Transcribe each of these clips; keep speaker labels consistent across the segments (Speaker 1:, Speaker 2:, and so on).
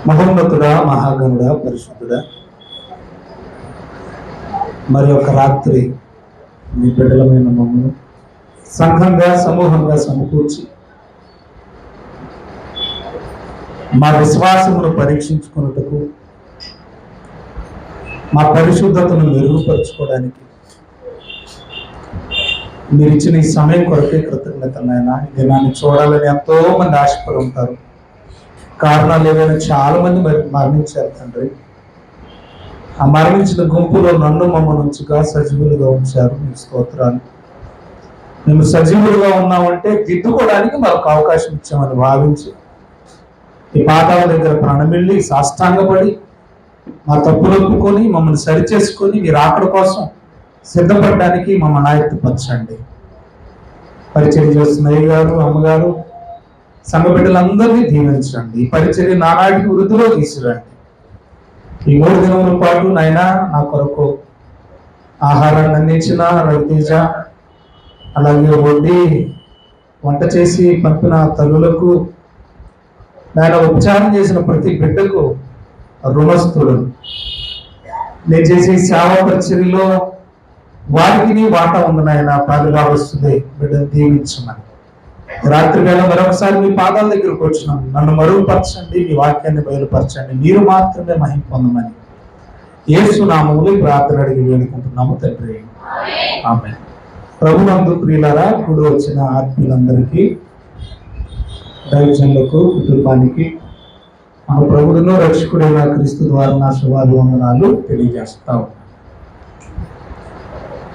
Speaker 1: మహోన్నతుడా, మహాగణుడా, పరిశుద్ధుడా, మరి ఒక రాత్రి మీ బిడ్డలమైన మమ్మల్ని సంఘంగా సమూహంగా సమకూర్చి మా విశ్వాసమును పరీక్షించుకున్నట్టుకు, మా పరిశుద్ధతను మెరుగుపరుచుకోవడానికి మీరు ఇచ్చిన ఈ సమయం కొరకే కృతజ్ఞతలైనా. ఈ దినాన్ని చూడాలని ఎంతో మంది ఆశపడి ఉంటారు. కారణాలు ఏవైనా చాలా మంది మరణించారు తండ్రి. ఆ మరణించిన గుంపులో నన్ను మమ్మల్ని ఉంచుగా సజీవులుగా ఉంచారు. మీ స్తోత్రాలు. మేము సజీవులుగా ఉన్నామంటే దిద్దుకోవడానికి మాకు అవకాశం ఇచ్చామని భావించి ఈ పాదాల దగ్గర ప్రణమిల్లి సాష్టాంగపడి మా తప్పులు ఒప్పుకొని మమ్మల్ని సరిచేసుకొని మీరు ఆకడ కోసం సిద్ధపడడానికి మమ్మల్ని ఆయత్తపరచండి. పరిచర్య చేస్తున్న అయ్యగారు, అమ్మగారు, సంఘ బిడ్డలందరినీ దీవించండి. ఈ పరిచర్య నానాటికి వృద్ధిలో తీసుకురండి. ఈ 3 దినముల పాటు నాయనా నా కొరకు ఆహారాన్ని అందించిన రవితేజ, అలాగే వండి వంట చేసి పంపిన తల్లులకు, నాయన ఉపచారం చేసిన ప్రతి బిడ్డకు రుణస్థుడు. నేను చేసే సేవా పరిచర్యలో వారికి వాటా ఉంది నాయన. పాలుగా వస్తుంది. బిడ్డను దీవించమని రాత్రి వేళ మరొకసారి మీ పాదాల దగ్గరకు వచ్చినాను. నన్ను మరుగుపరచండి, మీ వాక్యాన్ని బయలుపరచండి, మీరు మాత్రమే మహిమ పొందమని యేసు నామములో ప్రార్థన అడిగి వేడుకుంటున్నాము తండ్రి. ఆమేన్. ప్రభునందు ప్రియులారా, కూడి వచ్చిన ఆత్మీయులందరికీ, దైవజనులకు, కుటుంబానికి మన ప్రభువును రక్షకుడైన క్రీస్తు ద్వారా నా శుభాభివందనాలు తెలియజేస్తాం.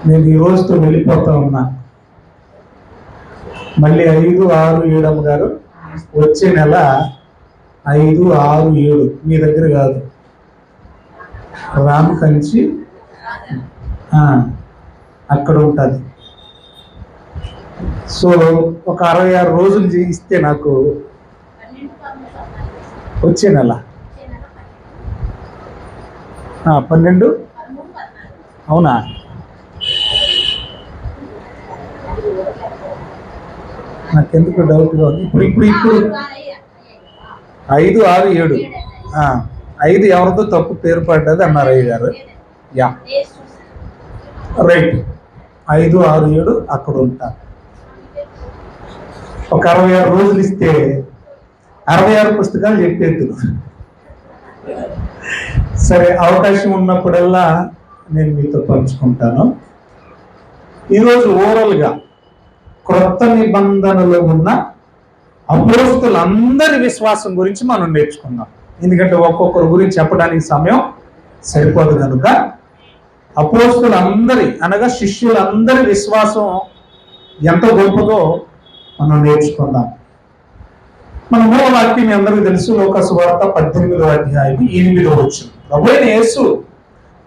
Speaker 1: నేను ఈ రోజుతో వెళ్ళిపోతా ఉన్నా. మళ్ళీ 5, 6, 7 గారు వచ్చే నెల 5, 6, 7 మీ దగ్గర కాదు, రామకంచి అక్కడ ఉంటుంది. సో ఒక 66 రోజులు ఇస్తే నాకు వచ్చే నెల 12. అవునా? నాకెందుకు డౌట్గా ఉంది. ఇప్పుడు 5, 6, 7 5 ఎవరితో తప్పు పేరు పడ్డది అన్నారు అయ్య గారు. Yeah, right. 5, 6, 7 అక్కడ ఉంటాను. ఒక 66 రోజులు ఇస్తే 66 పుస్తకాలు చెప్పేద్దు. సరే, అవకాశం ఉన్నప్పుడల్లా నేను మీతో పంచుకుంటాను. ఈరోజు ఓవరాల్గా క్రొత్త నిబంధనలో ఉన్న అపోస్తలులందరి విశ్వాసం గురించి మనం నేర్చుకుందాం. ఎందుకంటే ఒక్కొక్కరి గురించి చెప్పడానికి సమయం సరిపోదు కనుక అపోస్తలులందరి అనగా శిష్యులందరి విశ్వాసం ఎంత గొప్పదో మనం నేర్చుకుందాం. మన మూల వాక్యం మీ అందరికీ తెలుసు. లోక సువార్త 18వ అధ్యాయం 8వ వచనం. ప్రభువైన యేసు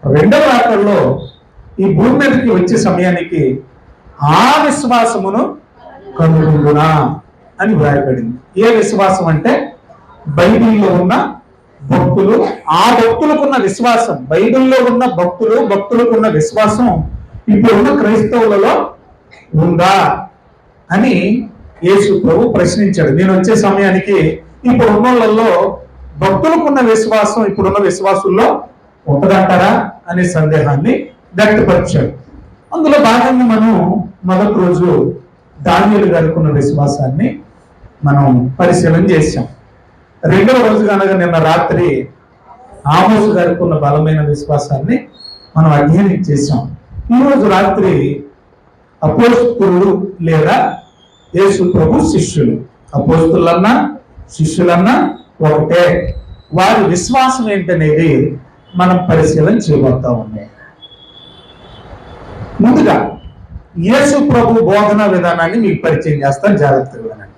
Speaker 1: 2వ రాకడలో ఈ భూమి మీదకి వచ్చే సమయానికి ఆ విశ్వాసమును కనుగొనునా అని వ్రాయబడింది. ఏ విశ్వాసం అంటే బైబిల్లో ఉన్న భక్తులు, ఆ భక్తులకున్న విశ్వాసం, బైబిల్లో ఉన్న భక్తులకున్న విశ్వాసం ఇప్పుడున్న క్రైస్తవులలో ఉందా అని యేసు ప్రభు ప్రశ్నించాడు. నేను వచ్చే సమయానికి ఇప్పుడు ఉన్న వాళ్ళలో భక్తులకున్న విశ్వాసం ఇప్పుడున్న విశ్వాసుల్లో ఉంటదంటారా అనే సందేహాన్ని వ్యక్తపరిచాడు. అందులో భాగంగా మనం మొదటి రోజు దానియేలు గారికి ఉన్న విశ్వాసాన్ని మనం పరిశీలన చేశాం. 2వ రోజు కనుక నిన్న రాత్రి ఆమోసు గారికి ఉన్న బలమైన విశ్వాసాన్ని మనం అధ్యయనం చేశాం. ఈరోజు రాత్రి అపోస్తలులు లేదా యేసు ప్రభు శిష్యులు, అపోస్తలులన్నా శిష్యులన్నా ఒకటే, వారి విశ్వాసం ఏంటనేది మనం పరిశీలన చేయబోతా ఉన్నాం. ముందుగా యేసు ప్రభు బోధనా విధానాన్ని మీకు పరిచయం చేస్తాను, జాగ్రత్తగా వినండి.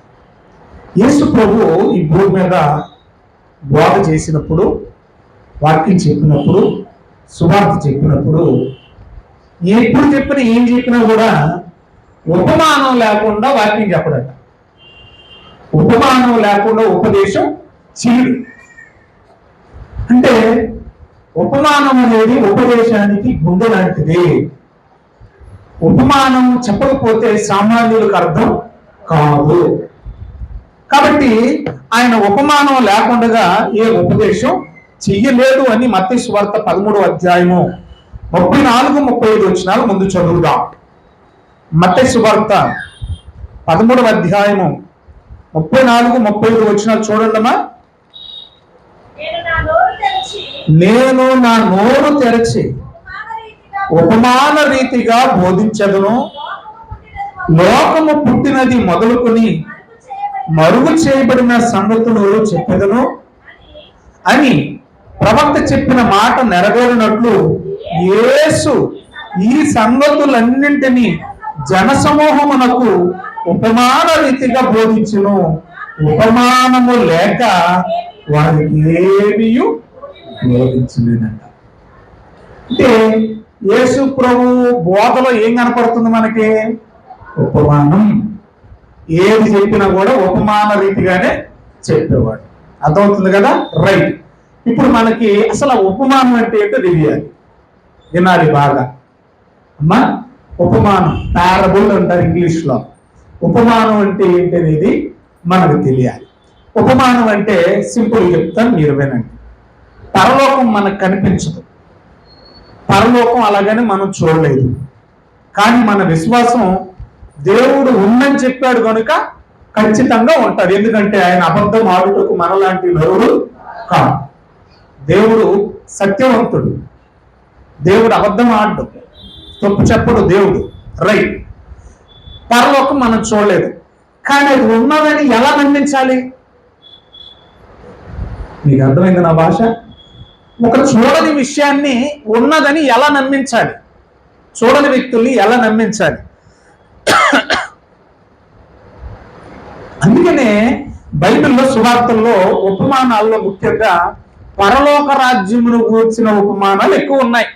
Speaker 1: యేసు ప్రభు ఈ భూమి మీద బోధ చేసినప్పుడు, వాక్యం చెప్పినప్పుడు, సువార్త చెప్పినప్పుడు ఎప్పుడు చెప్పినా ఏం చెప్పినా కూడా ఉపమానం లేకుండా వాక్యం చెప్పడట. ఉపమానం లేకుండా ఉపదేశం చేయడు. అంటే ఉపమానం అనేది ఉపదేశానికి గుండె లాంటిది. ఉపమానం చెప్పకపోతే సామాన్యులకు అర్థం కాదు. కాబట్టి ఆయన ఉపమానం లేకుండా ఏ ఉపదేశం చెయ్యలేదు అని మత్తయి సువార్త 13వ అధ్యాయము 34-35 వచనాలు ముందు చదువుదాం. మత్తయి సువార్త 13వ అధ్యాయము 34-35 వచనాలు చూడండమ్మా. నేను నా నోరు తెరచి ఉపమాన రీతిగా బోధించదును, లోకము పుట్టినది మొదలుకొని మరుగు చేయబడిన సంగతులు చెప్పెదను అని ప్రవక్త చెప్పిన మాట నెరవేరినట్లు యేసు ఈ సంగతులన్నింటినీ జనసమూహమునకు ఉపమాన రీతిగా బోధించును. ఉపమానము లేక వారికి ఏమీ బోధించలేదంట. అంటే యేసు ప్రభు బోధలో ఏం కనపడుతుంది మనకి? ఉపమానం. ఏది చెప్పినా కూడా ఉపమాన రీతిగానే చెప్పేవాడు. అర్థమవుతుంది కదా? రైట్. ఇప్పుడు మనకి అసలు ఉపమానం అంటే ఏంటో తెలియాలి, వినాలి బాగా. అమ్మా, ఉపమానం పారబుల్ అంటారు ఇంగ్లీష్లో. ఉపమానం అంటే ఏంటి అనేది మనకు తెలియాలి. ఉపమానం అంటే సింపుల్ చెప్తాను, మీరు వినండి. పరలోకం మనకు కనిపించదు, పరలోకం అలాగని మనం చూడలేదు. కానీ మన విశ్వాసం దేవుడు ఉందని చెప్పాడు కనుక ఖచ్చితంగా ఉంటుంది. ఎందుకంటే ఆయన అబద్ధం ఆడుటకు మనలాంటి నరుడు కాదు. దేవుడు సత్యవంతుడు, దేవుడు అబద్ధం ఆడు, తప్పు చెప్పడు దేవుడు. రైట్. పరలోకం మనం చూడలేదు, కానీ అది ఉన్నదని ఎలా నమ్మించాలి? మీకు అర్థమైంది నా భాష? ఒక చూడని విషయాన్ని ఉన్నదని ఎలా నమ్మించాలి? చూడని వ్యక్తుల్ని ఎలా నమ్మించాలి? అందుకనే బైబిల్లో సువార్తల్లో ఉపమానాల్లో ముఖ్యంగా పరలోక రాజ్యమును కూర్చిన ఉపమానాలు ఎక్కువ ఉన్నాయి.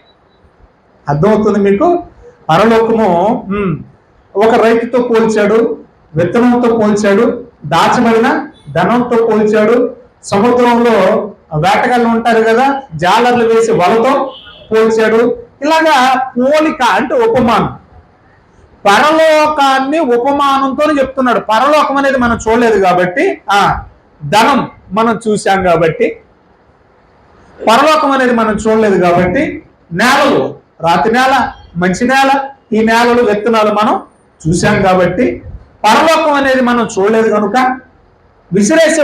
Speaker 1: అర్థమవుతుంది మీకు? పరలోకము ఒక రైతుతో పోల్చాడు, విత్తనంతో పోల్చాడు, దాచబడిన ధనంతో పోల్చాడు, సముద్రంలో వేటగాళ్ళు ఉంటారు కదా, జాలర్లు వేసి వలతో పోల్చాడు. ఇలాగా పోలిక అంటే ఉపమానం. పరలోకాన్ని ఉపమానంతో చెప్తున్నాడు. పరలోకం అనేది మనం చూడలేదు కాబట్టి, ధనం మనం చూశాం కాబట్టి, పరలోకం అనేది మనం చూడలేదు కాబట్టి, నేలలు, రాతి నేల, మంచి నేల, ఈ నేలలు విత్తనాలు మనం చూశాం కాబట్టి, పరలోకం అనేది మనం చూడలేదు కనుక, విసిరేసే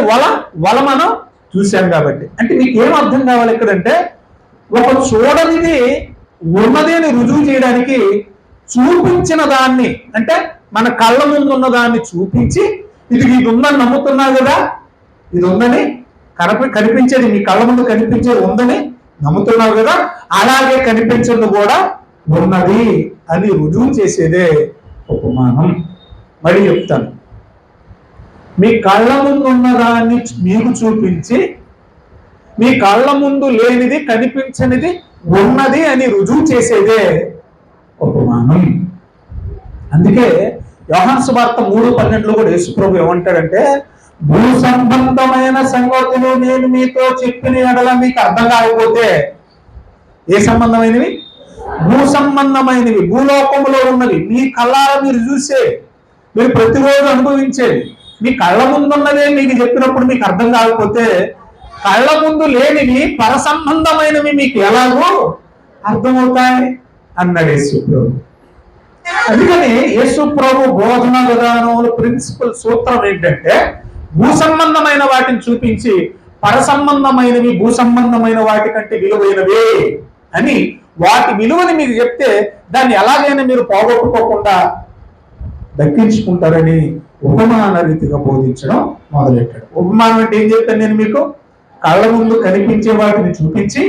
Speaker 1: వల మనం చూశాం కాబట్టి. అంటే మీకు ఏం అర్థం కావాలి ఇక్కడంటే, ఒక చూడనిది ఉన్నది అని రుజువు చేయడానికి చూపించిన దాన్ని, అంటే మన కళ్ళ ముందు ఉన్న దాన్ని చూపించి, ఇది ఉందని నమ్ముతున్నావు కదా, ఇది ఉందని కనిపించేది మీ కళ్ళ ముందు కనిపించేది ఉందని నమ్ముతున్నావు కదా, అలాగే కనిపించేది కూడా ఉన్నది అని రుజువు చేసేదే ఉపమానం. మళ్ళీ చెప్తాను, మీ కళ్ళ ముందు ఉన్నదాన్ని మీకు చూపించి, మీ కళ్ళ ముందు లేనిది కనిపించనిది ఉన్నది అని రుజువు చేసేదే ఉపమానం. అందుకే యోహాను సువార్త 3:12 కూడా యేసు ప్రభు ఏమంటాడంటే, భూ సంబంధమైన సంగతులు నేను మీతో చెప్పిన ఎడల మీకు అర్థం కాకపోతే, ఏ సంబంధమైనవి? భూ సంబంధమైనవి, భూలోకములో ఉన్నవి, మీ కళ్ళారా మీరు చూసే, మీరు ప్రతిరోజు అనుభవించేది, మీ కళ్ళ ముందున్నదే మీకు చెప్పినప్పుడు మీకు అర్థం కాకపోతే, కళ్ళ ముందు లేనివి పర సంబంధమైనవి మీకు ఎలాగో అర్థమవుతాయి అన్నాడు యేసు ప్రభు. అందుకని యేసు ప్రభు బోధన విధానంలో ప్రిన్సిపల్ సూత్రం ఏంటంటే, భూ సంబంధమైన వాటిని చూపించి పర సంబంధమైనవి భూ సంబంధమైన వాటి కంటే విలువైనవే అని, వాటి విలువని మీకు చెప్తే దాన్ని ఎలాగైనా మీరు పోగొట్టుకోకుండా దక్కించుకుంటారని ఉపమాన రీతిగా బోధించడం మొదలెట్టాడు. ఉపమానం అంటే ఏం చెప్పాను నేను మీకు? కళ్ళ ముందు కనిపించే వాటిని చూపించి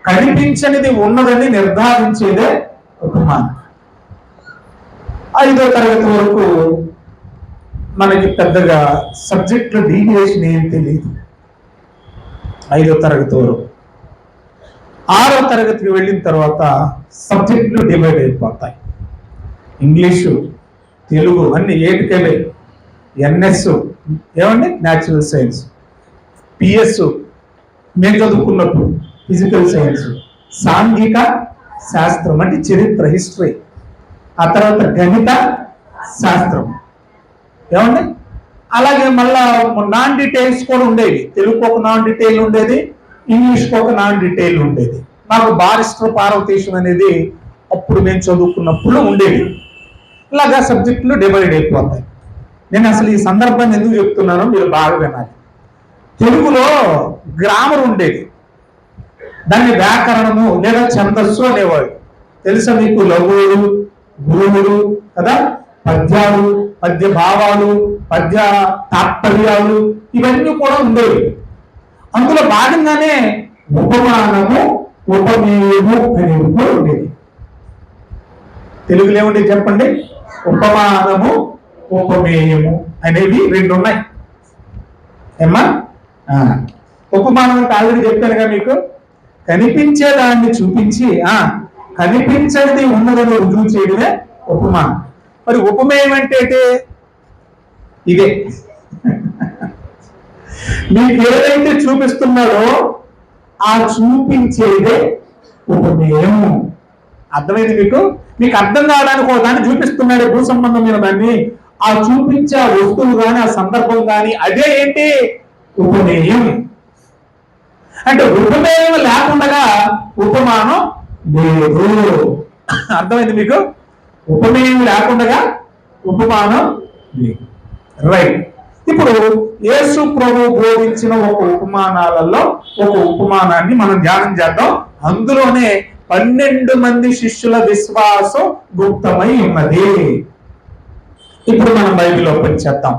Speaker 1: కనిపించనిది ఉన్నదని నిర్ధారించేదే ఉపమానం. 5వ తరగతి వరకు మనకి పెద్దగా సబ్జెక్టులో డీవియేషన్ ఏం తెలియదు. 5వ తరగతి వరకు. 6వ తరగతికి వెళ్ళిన తర్వాత సబ్జెక్టులు డివైడ్ అయిపోతాయి. ఇంగ్లీషు, తెలుగు అన్ని ఏటికెళ్ళే, ఎన్ఎస్ ఏమండి న్యాచురల్ సైన్స్, పిఎస్ మేము చదువుకున్నప్పుడు ఫిజికల్ సైన్స్, సాంఘిక శాస్త్రం అంటే చరిత్ర హిస్టరీ, ఆ తర్వాత గణిత శాస్త్రం ఏమండి, అలాగే మళ్ళా నాన్ డీటెయిల్స్ కూడా ఉండేవి. తెలుగుకు ఒక నాన్ డీటెయిల్ ఉండేది, ఇంగ్లీష్కి ఒక నాన్ డీటెయిల్ ఉండేది. నాకు బారిస్టర్ పార్వతీశం అనేది అప్పుడు మేము చదువుకున్నప్పుడు ఉండేది. ఇలాగా సబ్జెక్టులు డివైడ్ అయిపోతాయి. నేను అసలు ఈ సందర్భాన్ని ఎందుకు చెప్తున్నానో మీరు బాగా వినాలి. తెలుగులో గ్రామర్ ఉండేది, దాన్ని వ్యాకరణము లేదా ఛందస్సు అనేవాడు. తెలుసా మీకు? లఘువులు, గురువులు కదా, పద్యాలు, పద్య భావాలు, పద్య తాత్పర్యాలు, ఇవన్నీ కూడా ఉండేవి. అందులో భాగంగానే ఉపమానము, ఉపమేయము అనేవి కూడా ఉండేది. తెలుగులో ఏముండేది చెప్పండి? ఉపమానము, ఉపమేయము అనేవి రెండు ఉన్నాయి. ఏమ్మా? ఉపమానం అంటే ఆల్రెడీ చెప్పానుగా మీకు, కనిపించేదాన్ని చూపించి కనిపించేది ఉన్నదని రుజువు చేయడమే ఉపమానం. మరి ఉపమేయం అంటే ఇదే. మీకు ఏదైతే చూపిస్తున్నాడో ఆ చూపించేదే ఉపమేయం. అర్థమైంది మీకు? మీకు అర్థం కావడానికి ఒక దాన్ని చూపిస్తున్నాడు, భూ సంబంధమైన దాన్ని. ఆ చూపించే ఆ వస్తువు కానీ ఆ సందర్భం కానీ అదే ఏంటి? ఉపమేయం. అంటే ఉపమేయం లేకుండా ఉపమానం లేదు. అర్థమైంది మీకు? ఉపమేయం లేకుండా ఉపమానం లేదు. రైట్. ఇప్పుడు యేసు ప్రభు బోధించిన ఒక ఉపమానాలలో ఒక ఉపమానాన్ని మనం ధ్యానం చేద్దాం. అందులోనే 12 మంది శిష్యుల విశ్వాసం గుప్తమై ఉన్నది. ఇప్పుడు మనం బైబిల్ ఓపెన్ చేద్దాం.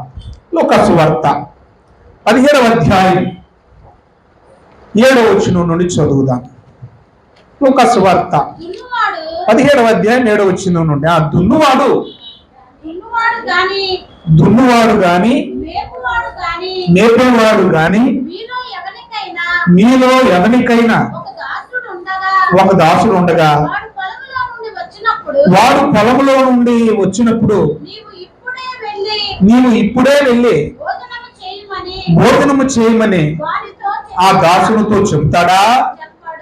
Speaker 1: లూకా సువార్త 17వ అధ్యాయం 7వ వచనం నుండి చదువుదాం. లూకా సువార్త 17వ అధ్యాయం 7వ వచనం నుండి. దున్నువాడు గాని మేపేవాడు గాని మీలో ఎవరికైనా ఒక దాసుడు ఉండగా వాడు పొలంలో నుండి వచ్చినప్పుడు నీవు ఇప్పుడే వెళ్ళి భోజనము చేయమని ఆ దాసునితో చెప్తాడా?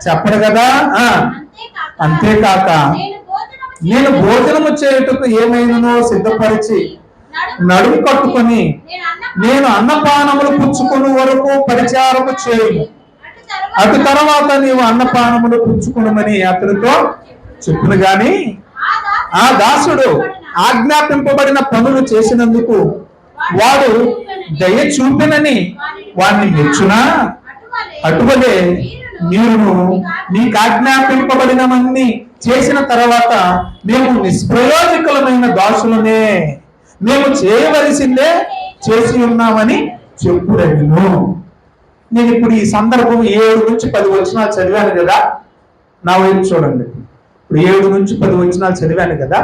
Speaker 1: చెప్పడు కదా. అంతేకాక నేను భోజనము చేయుటకు ఏమైనానో సిద్ధపరిచి నడుము కట్టుకొని నేను అన్నపానములు పుచ్చుకుని వరకు పరిచారము చేయము. అటు తర్వాత నీవు అన్నపానములు పుచ్చుకునమని అతనితో చెప్పును గాని ఆ దాసుడు ఆజ్ఞాపింపబడిన పనులు చేసినందుకు వాడు దయ చూపినని వాడిని మెచ్చునా? అటువలే మీరు మీకు ఆజ్ఞాపింపబడినవన్నీ చేసిన తర్వాత మేము నిష్ప్రయోజకులమైన దాసులనే, మేము చేయవలసిందే చేసి ఉన్నామని చెప్పుడను. నేను ఇప్పుడు ఈ సందర్భం 7 నుంచి 10 వచనాలు చదివాను కదా. నా వైపు చూడండి. ఇప్పుడు 7 నుంచి 10 వచనాలు చదివాను కదా.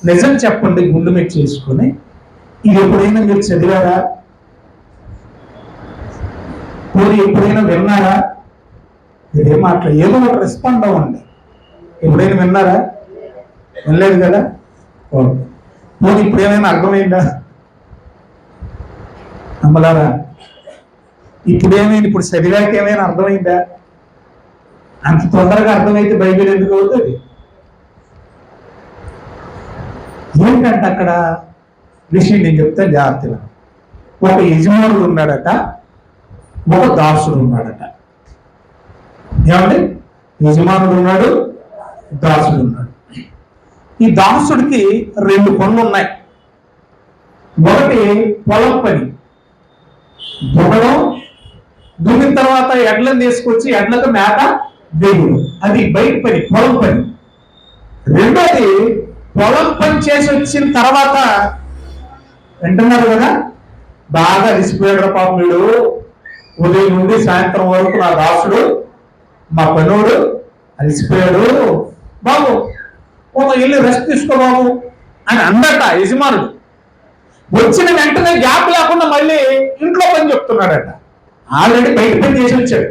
Speaker 1: నిజం చెప్పండి, గుండు మీద చేసుకుని, ఇది ఎప్పుడైనా మీరు చదివారా? పోనీ ఎప్పుడైనా విన్నారా? మీరేం మాట్లా ఏదో ఒక రెస్పాండ్ అవ్వండి. ఎప్పుడైనా విన్నారా? వినలేదు కదా. ఓకే. పోనీ ఇప్పుడు ఏమైనా అర్థమైందా? నమ్మలారా? ఇప్పుడేమైంది? ఇప్పుడు చదివాక ఏమైనా అర్థమైందా? అంత తొందరగా అర్థమైతే బైబిల్ ఎందుకు అవుతుంది? ఏంటంటే అక్కడ విషయం నేను చెప్తాను జాగ్రత్తగా. ఒక యజమానుడు ఉన్నాడట, ఒక దాసుడు ఉన్నాడట. ఏమండి? యజమానుడు ఉన్నాడు, దాసుడు ఉన్నాడు. ఈ దాసుడికి 2 పనులు ఉన్నాయి. ఒకటి పొలం పని, దున్నడం, దున్నిన తర్వాత ఎడ్లను తీసుకొచ్చి ఎడ్లకు మేత వేయడం, అది బయట పని, పొలం పని. రెండోది పొలం పని చేసి వచ్చిన తర్వాత వింటున్నారు కదా, బాగా అలిసిపోయాడు పాపం వీడు, ఉదయం నుండి సాయంత్రం వరకు నా దాసుడు మా పనుడు అలిసిపోయాడు బాబు, ఒక వెళ్ళి రెస్ట్ తీసుకో బాబు అని అందట యజమానుడు. వచ్చిన వెంటనే గ్యాప్ లేకుండా మళ్ళీ ఇంట్లో పని చెప్తున్నాడట. ఆల్రెడీ బయట పని చేసి వచ్చాడు.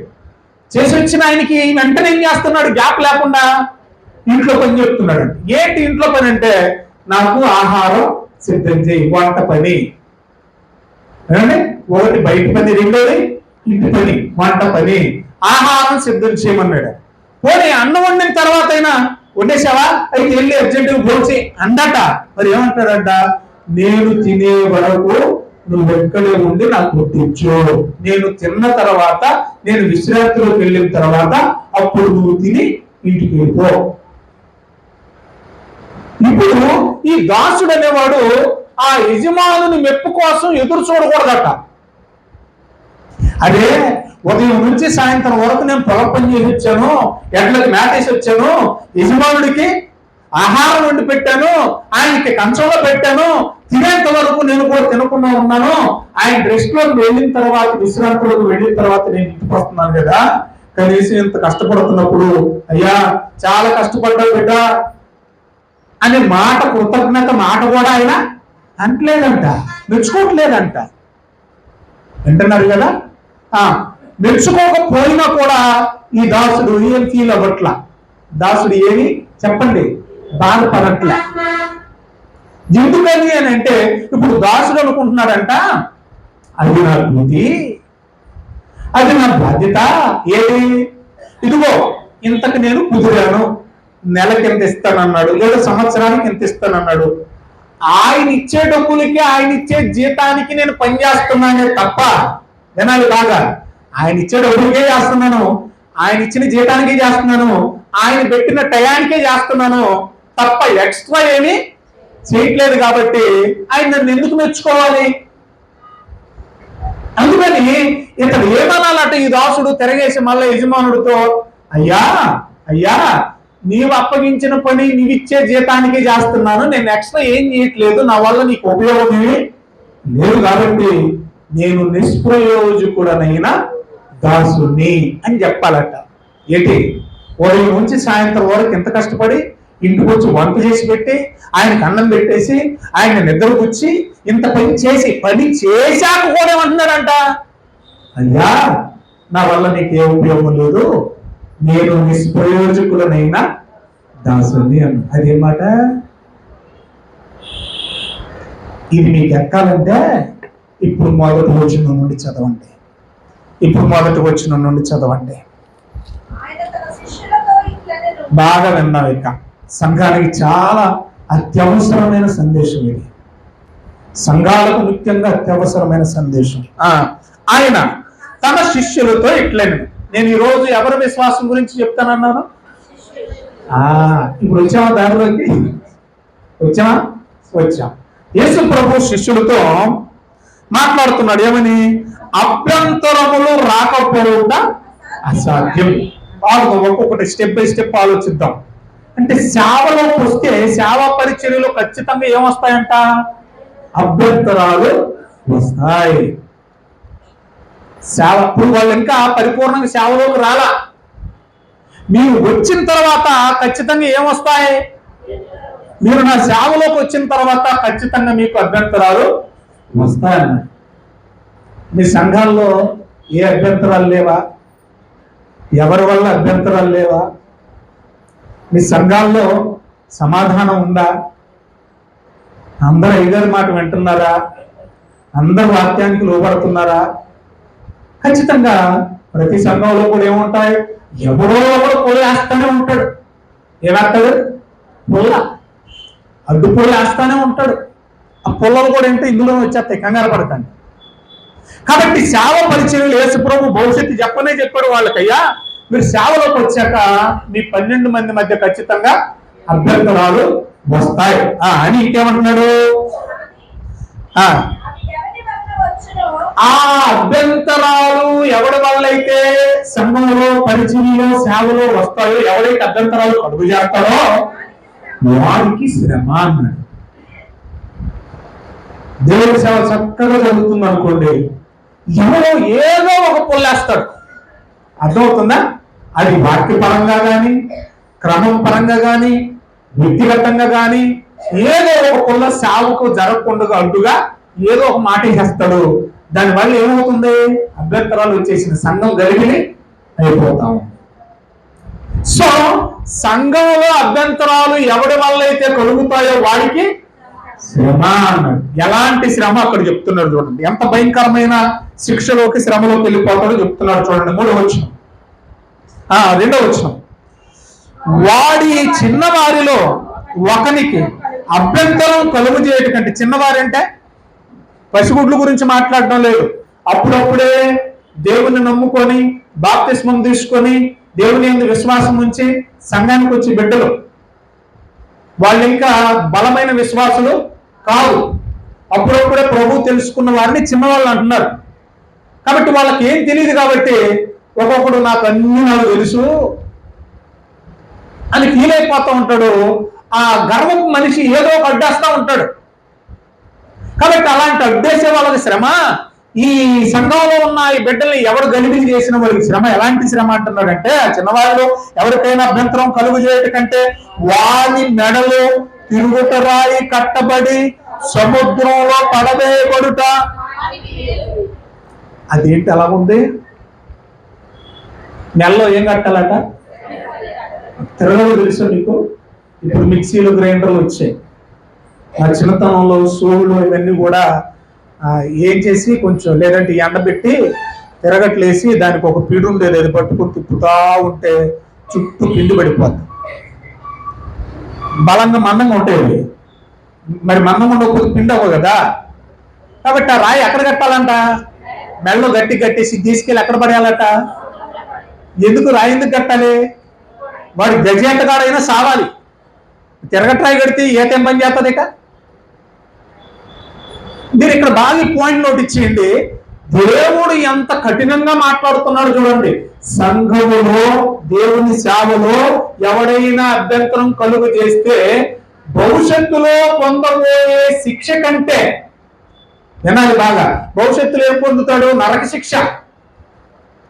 Speaker 1: చేసి వచ్చిన ఆయనకి వెంటనే ఏం చేస్తున్నాడు? గ్యాప్ లేకుండా ఇంట్లో పని చెప్తున్నాడు. ఏంటి ఇంట్లో పని అంటే, నాకు ఆహారం సిద్ధం చేయి, వంట పని. ఒకటి బయట పని, రెండోది ఇంటి పని, వంట పని, ఆహారం సిద్ధం చేయమన్నాడు. పోనీ అన్నం వండిన తర్వాత అయినా వండేసావా? అయితే వెళ్ళి అర్జెంటుగా భోంచే అందట. మరి ఏమంటాడంట? నేను తినే వరకు నువ్వు ఎక్కడే ఉండి నాకు గుర్తించు. నేను తిన్న తర్వాత, నేను విశ్రాంతిలోకి వెళ్ళిన తర్వాత అప్పుడు నువ్వు తిని ఇంటికి వెళ్ళిపో. ఇప్పుడు ఈ దాసుడు అనేవాడు ఆ యజమానుని మెప్పు కోసం ఎదురు చూడకూడదట. అదే ఉదయం నుంచి సాయంత్రం వరకు నేను పొలం పని చేసి వచ్చాను, ఎడ్లకి మేటేసి వచ్చాను, యజమానుడికి ఆహారం వండి పెట్టాను, ఆయనకి కంచంలో పెట్టాను, తినేంత వరకు నేను కూడా తినకుండా ఉన్నాను, ఆయన రెస్ట్ లోకి వెళ్ళిన తర్వాత, విశ్రాంతిలోకి వెళ్ళిన తర్వాత నేను ఇంటికి వస్తున్నాను కదా, కనీసం ఇంత కష్టపడుతున్నప్పుడు అయ్యా చాలా కష్టపడ్డా బిడ్డ అనే మాట, కృతజ్ఞత మాట కూడా ఆయన అంటలేదంట, మెచ్చుకోవట్లేదంట. వింటున్నారు కదా? మెచ్చుకోకపోయినా కూడా ఈ దాసుడు ఏం ఫీల్ అవ్వట్ల. దాసుడు ఏమి చెప్పండి బాధపడట్లే. ఎందుకని అని అంటే ఇప్పుడు దాసుడు అనుకుంటున్నాడంట, అది నా డ్యూటీ, అది నా బాధ్యత. ఏది? ఇదిగో ఇంతకు నేను కుదిరాను, నెలకి ఎంత ఇస్తానన్నాడు, లేదా సంవత్సరానికి ఎంత ఇస్తానన్నాడు. ఆయన ఇచ్చే డబ్బులకి, ఆయన ఇచ్చే జీతానికి నేను పనిచేస్తున్నానే తప్ప, వినాలి బాగా, ఆయన ఇచ్చే డబ్బులకే చేస్తున్నాను, ఆయన ఇచ్చిన జీతానికే చేస్తున్నాను, ఆయన పెట్టిన టయానికే చేస్తున్నాను తప్ప ఎక్స్ట్రా ఏమీ చేయట్లేదు. కాబట్టి ఆయన నన్ను ఎందుకు మెచ్చుకోవాలి? అందుకని ఇతడు ఏమనాలంటే ఈ దాసుడు తిరగేసి మళ్ళీ యజమానుడితో, అయ్యా అయ్యా నీవు అప్పగించిన పని నీవిచ్చే జీతానికే చేస్తున్నాను, నేను ఎక్స్ట్రా ఏం చేయట్లేదు, నా వల్ల నీకు ఉపయోగం లేదు, కాబట్టి నేను నిష్ప్రయోజకుడనైన దాసుని అని చెప్పాలట. ఏంటి? ఉదయం నుంచి సాయంత్రం వరకు ఎంత కష్టపడి ఇంటికి వచ్చి వంట చేసి పెట్టి, ఆయనకు అన్నం పెట్టేసి, ఆయన నిద్రపుచ్చి, ఇంత పని చేశాక కూడా ఏమంటున్నాడంట, అయ్యా నా వల్ల నీకు ఏ ఉపయోగం లేదు, నేను నిష్ప్రయోజకులనైనా దాసుని అన్న. అదేమాట? ఇది మీకు ఎక్కాలంటే ఇప్పుడు మొదటి వచనం నుండి చదవండి. బాగా విన్నాం. ఇక సంఘానికి చాలా అత్యవసరమైన సందేశం ఇది, సంఘాలకు ముఖ్యంగా అత్యవసరమైన సందేశం. ఆయన తన శిష్యులతో ఇట్లని, నేను ఈరోజు ఎవరి విశ్వాసం గురించి చెప్తానన్నాను? ఇప్పుడు వచ్చామా? దానిలోకి వచ్చాం. యేసు ప్రభు శిష్యులతో మాట్లాడుతున్నాడు. ఏమని? అభ్యంతరములు రాకపోవుట అసాధ్యం. ఒక్కొక్కటి స్టెప్ బై స్టెప్ ఆలోచిద్దాం. అంటే సేవలోకి వస్తే, సేవా పరిచర్యలో ఖచ్చితంగా ఏమొస్తాయంట? అభ్యంతరాలు వస్తాయి. సేవ ఇప్పుడు వాళ్ళు ఇంకా పరిపూర్ణంగా సేవలోకి రాలా. మీరు వచ్చిన తర్వాత ఖచ్చితంగా ఏమొస్తాయి? మీరు నా సేవలోకి వచ్చిన తర్వాత ఖచ్చితంగా మీకు అభ్యంతరాలు వస్తాయన్నారు. మీ సంఘాల్లో ఏ అభ్యంతరాలు లేవా? ఎవరి వల్ల అభ్యంతరాలు లేవా? మీ సంఘాల్లో సమాధానం ఉందా? అందరూ అయ్యగారి మాట వింటున్నారా? అందరు వాక్యానికి లోపడుతున్నారా? ఖచ్చితంగా ప్రతి సంఘంలో కూడా ఏముంటాయి? ఎవరో ఒకడు పొలి వేస్తానే ఉంటాడు. ఏమేస్తాడు? పొల్ల, అడ్డు పొలి వేస్తానే ఉంటాడు. ఆ పొల్లలు కూడా ఏంటో ఇందులో వచ్చేస్తాయి, కంగారు పడకండి. కాబట్టి సేవ పరిచర్యలు యేసు ప్రభు భవిష్యత్తు చెప్పాడు వాళ్ళకయ్యా, మీరు సేవలోకి వచ్చాక మీ 12 మంది మధ్య ఖచ్చితంగా అభ్యంతరాలు వస్తాయి అని ఇంకేమంటున్నాడు? ఆ అభ్యంతరాలు ఎవడి వల్ల అయితే సంఘంలో, పరిచర్యలో, సేవలో వస్తాయో, ఎవరైతే అభ్యంతరాలు కలుగు చేస్తారో వారికి శ్రమ అన్నాడు. దేవుడి సేవ చక్కగా జరుగుతుంది అనుకోండి, ఎవరో ఏదో ఒక పొల్లేస్తాడు. అర్థమవుతుందా? అది వాక్యపరంగా కానీ, క్రమం పరంగా కానీ, వ్యక్తిగతంగా కానీ, ఏదో ఒక పొల్ల సేవకు జరగకుండా అడ్డుగా ఏదో ఒక మాట చేస్తాడు. దానివల్ల ఏమవుతుంది? అభ్యంతరాలు వచ్చేసిన సంఘం గలిగిలి అయిపోతాం. సో సంఘంలో అభ్యంతరాలు ఎవడి వల్ల అయితే కలుగుతాయో వాడికి శ్రమ అన్నాడు. ఎలాంటి శ్రమ అక్కడ చెప్తున్నాడు చూడండి. ఎంత భయంకరమైన శిక్షలోకి, శ్రమలోకి వెళ్ళిపోతాడో చెప్తున్నాడు చూడండి. 3వ వచనం, 2వ వచనం. వాడి చిన్నవారిలో ఒకనికి అభ్యంతరం కలుగు చేయటం కంటే, చిన్నవారంటే పసిగుడ్ల గురించి మాట్లాడడం లేదు. అప్పుడప్పుడే దేవుని నమ్ముకొని బాప్తిస్మం తీసుకొని దేవుని యందు విశ్వాసం ఉంచి సంఘానికి వచ్చి బిడ్డలు వాళ్ళు ఇంకా బలమైన విశ్వాసులు కాదు. అప్పుడప్పుడే ప్రభు తెలుసుకున్న వారిని చిన్నవాళ్ళు అంటున్నారు. కాబట్టి వాళ్ళకి ఏం తెలియదు కాబట్టి ఒక్కొక్కడు నాకు తెలుసు అని ఫీల్ అయిపోతూ ఉంటాడు. ఆ గర్వపు మనిషి ఏదో ఒక అడ్డేస్తూ ఉంటాడు. కాబట్టి అలాంటి అడ్డేసే వాళ్ళకి శ్రమ, ఈ సంఘంలో ఉన్న ఈ బిడ్డల్ని ఎవరు గలిబిలి చేసిన వాళ్ళకి శ్రమ. ఎలాంటి శ్రమ అంటున్నాడంటే, ఆ చిన్నవాళ్ళు ఎవరికైనా అభ్యంతరం కలుగు చేయటం కంటే వారి మెడలు తిరుగుటరాయి కట్టబడి సముద్రంలో పడవేయబడుట. అదేంటి అలా ఉంది? నెలలో ఏం కట్టాలట? తిరగలు తెలుసు నీకు? ఇప్పుడు మిక్సీలు గ్రైండర్లు వచ్చాయి. ఆ చిన్నతనంలో సోవులు ఇవన్నీ కూడా ఏం చేసి కొంచెం లేదంటే ఎండబెట్టి తిరగట్లేసి దానికి ఒక పిడి ఉండేది, అది పట్టుకుని తిప్పుతా ఉంటే చుట్టూ పిండి పడిపోద్ది. బలంగా మందంగా ఉంటాయి. మరి మందంగా ఉండకపోతే పిండి అవ్వదు కదా. కాబట్టి ఆ రాయి ఎక్కడ కట్టాలంట? మెడలో గట్టి కట్టేసి తీసుకెళ్ళి ఎక్కడ పడేయాలట? ఎందుకు రాయి ఎందుకు కట్టాలి? వాడు గజేంటగాడైనా సావాలి. తిరగట్రాయి కడితే ఏ పని చేస్తుంది? ఇక మీరు ఇక్కడ బాగా పాయింట్ నోట్ ఇచ్చేయండి. దేవుడు ఎంత కఠినంగా మాట్లాడుతున్నాడు చూడండి. సంఘములో దేవుని సేవలో ఎవడైనా అభ్యంతరం కలుగు చేస్తే భవిష్యత్తులో పొందబోయే శిక్ష కంటే, వినాలి బాగా, భవిష్యత్తులో ఏం పొందుతాడు? నరక శిక్ష.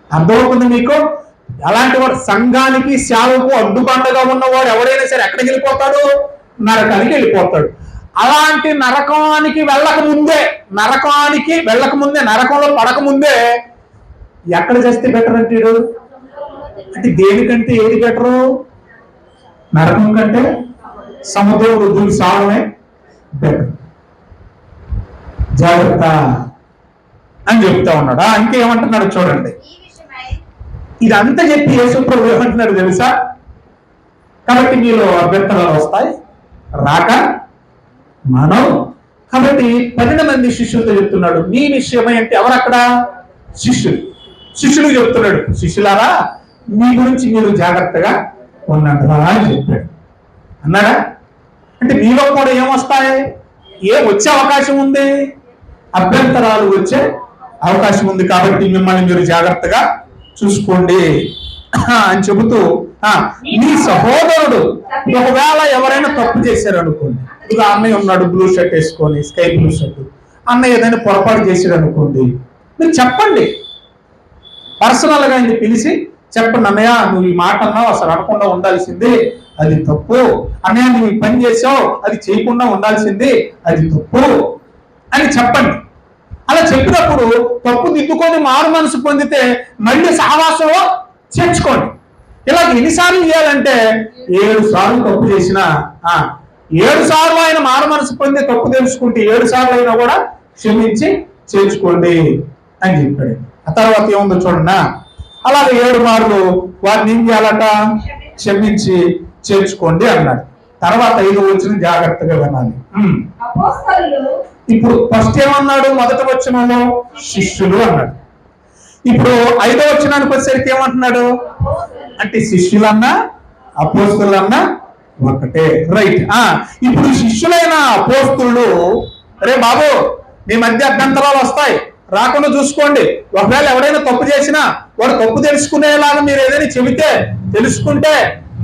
Speaker 1: అర్థమవుతుంది మీకు? అలాంటి వాడు సంఘానికి సేవకు అడ్డుబండగా ఉన్నవాడు ఎవడైనా సరే ఎక్కడికి వెళ్ళిపోతాడు? నరకానికి వెళ్ళిపోతాడు. అలాంటి నరకానికి వెళ్ళకముందే నరకంలో పడకముందే ఎక్కడ చేస్తే బెటర్ అంటాడు? అంటే దేనికంటే ఏది బెటరు? నరకం కంటే సముద్రం దూకి సావడమే బెటర్. జాగ్రత్త అని చెప్తా ఉన్నాడు. ఇంకేమంటున్నాడు చూడండి. ఇదంతా చెప్పి యేసుప్రభు ఏమంటున్నాడు తెలుసా? కాబట్టి మీలో అభ్యంతరాలు వస్తాయి, రాక మనం. కాబట్టి 12 మంది శిష్యులతో చెప్తున్నాడు. మీ విషయమై అంటే ఎవరు అక్కడ? శిష్యులు చెప్తున్నాడు. శిష్యులారా, మీ గురించి మీరు జాగ్రత్తగా ఉండండి అని చెప్పాడు. అన్నాడా? అంటే మీలో కూడా ఏమొస్తాయి? వచ్చే అవకాశం ఉంది, అభ్యంతరాలు వచ్చే అవకాశం ఉంది. కాబట్టి మిమ్మల్ని మీరు జాగ్రత్తగా చూసుకోండి అని చెబుతూ, మీ సహోదరుడు ఒకవేళ ఎవరైనా తప్పు చేశారు అనుకోండి, ఇక అన్నయ్య ఉన్నాడు బ్లూ షర్ట్ వేసుకొని, స్కై బ్లూ షర్ట్, అన్నయ్య ఏదైనా పొరపాటు చేశాడు అనుకోండి, మీరు చెప్పండి. పర్సనల్ గా ఆయన్ని పిలిచి చెప్పండి, అన్నయ్య నువ్వు ఈ మాట అన్నావు, అసలు అనకుండా ఉండాల్సింది, అది తప్పు. అన్నయ్య నువ్వు ఈ పని చేసావు, అది చేయకుండా ఉండాల్సింది, అది తప్పు అని చెప్పండి. అలా చెప్పినప్పుడు తప్పు దిద్దుకొని మారు మనసు పొందితే మళ్ళీ సహవాసంలో చేర్చుకోండి. ఇలా ఎన్నిసార్లు చేయాలంటే 7 సార్లు తప్పు చేసినా 7 సార్లు ఆయన మారు మనసు పొంది తప్పు తెలుసుకుంటే 7 సార్లు అయినా కూడా క్షమించి చేర్చుకోండి అని చెప్పాడు. ఆ తర్వాత ఏముందో చూడండి. అలాగే 7 మార్లు వారిని ఏం చేయాలట? క్షమించి చేర్చుకోండి అన్నాడు. తర్వాత 5వ వచనం జాగ్రత్తగా వినాలి. ఇప్పుడు ఫస్ట్ ఏమన్నాడు? మొదటి వచనంలో శిష్యులు అన్నాడు. ఇప్పుడు 5వ వచనానికి వచ్చేసరికి ఏమంటున్నాడు అంటే శిష్యులన్నా అపోస్తలులన్నా ఒకటే. రైట్. ఇప్పుడు శిష్యులైన అపోస్తలులు, రే బాబు మీ మధ్య అభ్యంతరాలు వస్తాయి, రాకుండా చూసుకోండి. ఒకవేళ ఎవడైనా తప్పు చేసినా వాడు తప్పు తెలుసుకునేలాగా మీరు ఏదైనా చెబితే, తెలుసుకుంటే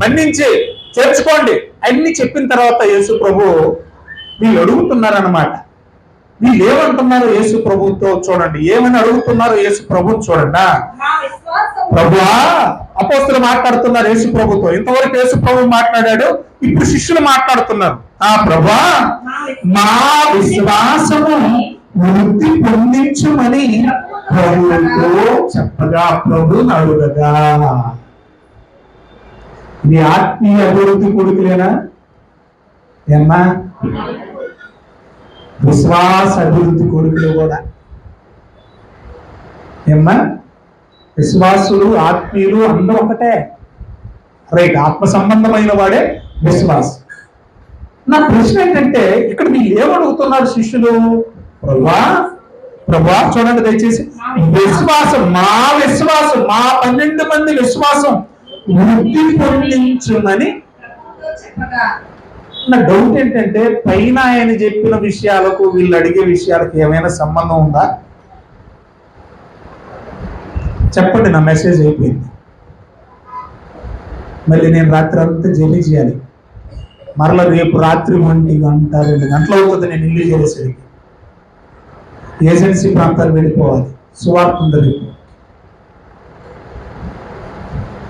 Speaker 1: మన్నించి చేర్చుకోండి. అన్ని చెప్పిన తర్వాత యేసు ప్రభు వీళ్ళు అడుగుతున్నారన్నమాట. వీళ్ళు ఏమంటున్నారు యేసు ప్రభుతో చూడండి. ఏమని అడుగుతున్నారు యేసు ప్రభు చూడండి. ప్రభువా, అపోస్తలులు మాట్లాడుతున్నారు యేసు ప్రభుతో. ఇంతవరకు యేసు ప్రభు మాట్లాడాడు, ఇప్పుడు శిష్యులు మాట్లాడుతున్నారు. ప్రభువా, మా విశ్వాసము వృద్ధి పొందించమని ప్రభువుతో చెప్పగా ప్రభువుని అడుగగా. ఇది ఆత్మీయ అభివృద్ధి కొడుకులేనా? ఏమ్మా, విశ్వాస అభివృద్ధి కొడుకులు కూడా. ఏమ్మా, విశ్వాసులు ఆత్మీయులు అందరూ ఒకటే. రైట్. ఆత్మ సంబంధమైన వాడే విశ్వాసం. నా ప్రశ్న ఏంటంటే, ఇక్కడ మీరు ఏమడుగుతున్నారు శిష్యులు? ప్రభా ప్రభా చూడండి దయచేసి, విశ్వాసం మా 12 మంది విశ్వాసం వృద్ధి పొందించుమని. నా డౌట్ ఏంటంటే పైన ఆయన చెప్పిన విషయాలకు వీళ్ళు అడిగే విషయాలకు ఏమైనా సంబంధం ఉందా? చెప్పండి. నా మెసేజ్ అయిపోయింది. మళ్ళీ నేను రాత్రి అంతా జర్నీ చేయాలి. మరలా రేపు రాత్రి 1 గంట 2 గంటలు అవుతుంది నేను ఇల్లు చేసేసరికి. ఏజెన్సీ ప్రాంతాలు వెళ్ళిపోవాలి, సువార్త ఉంది రేపు.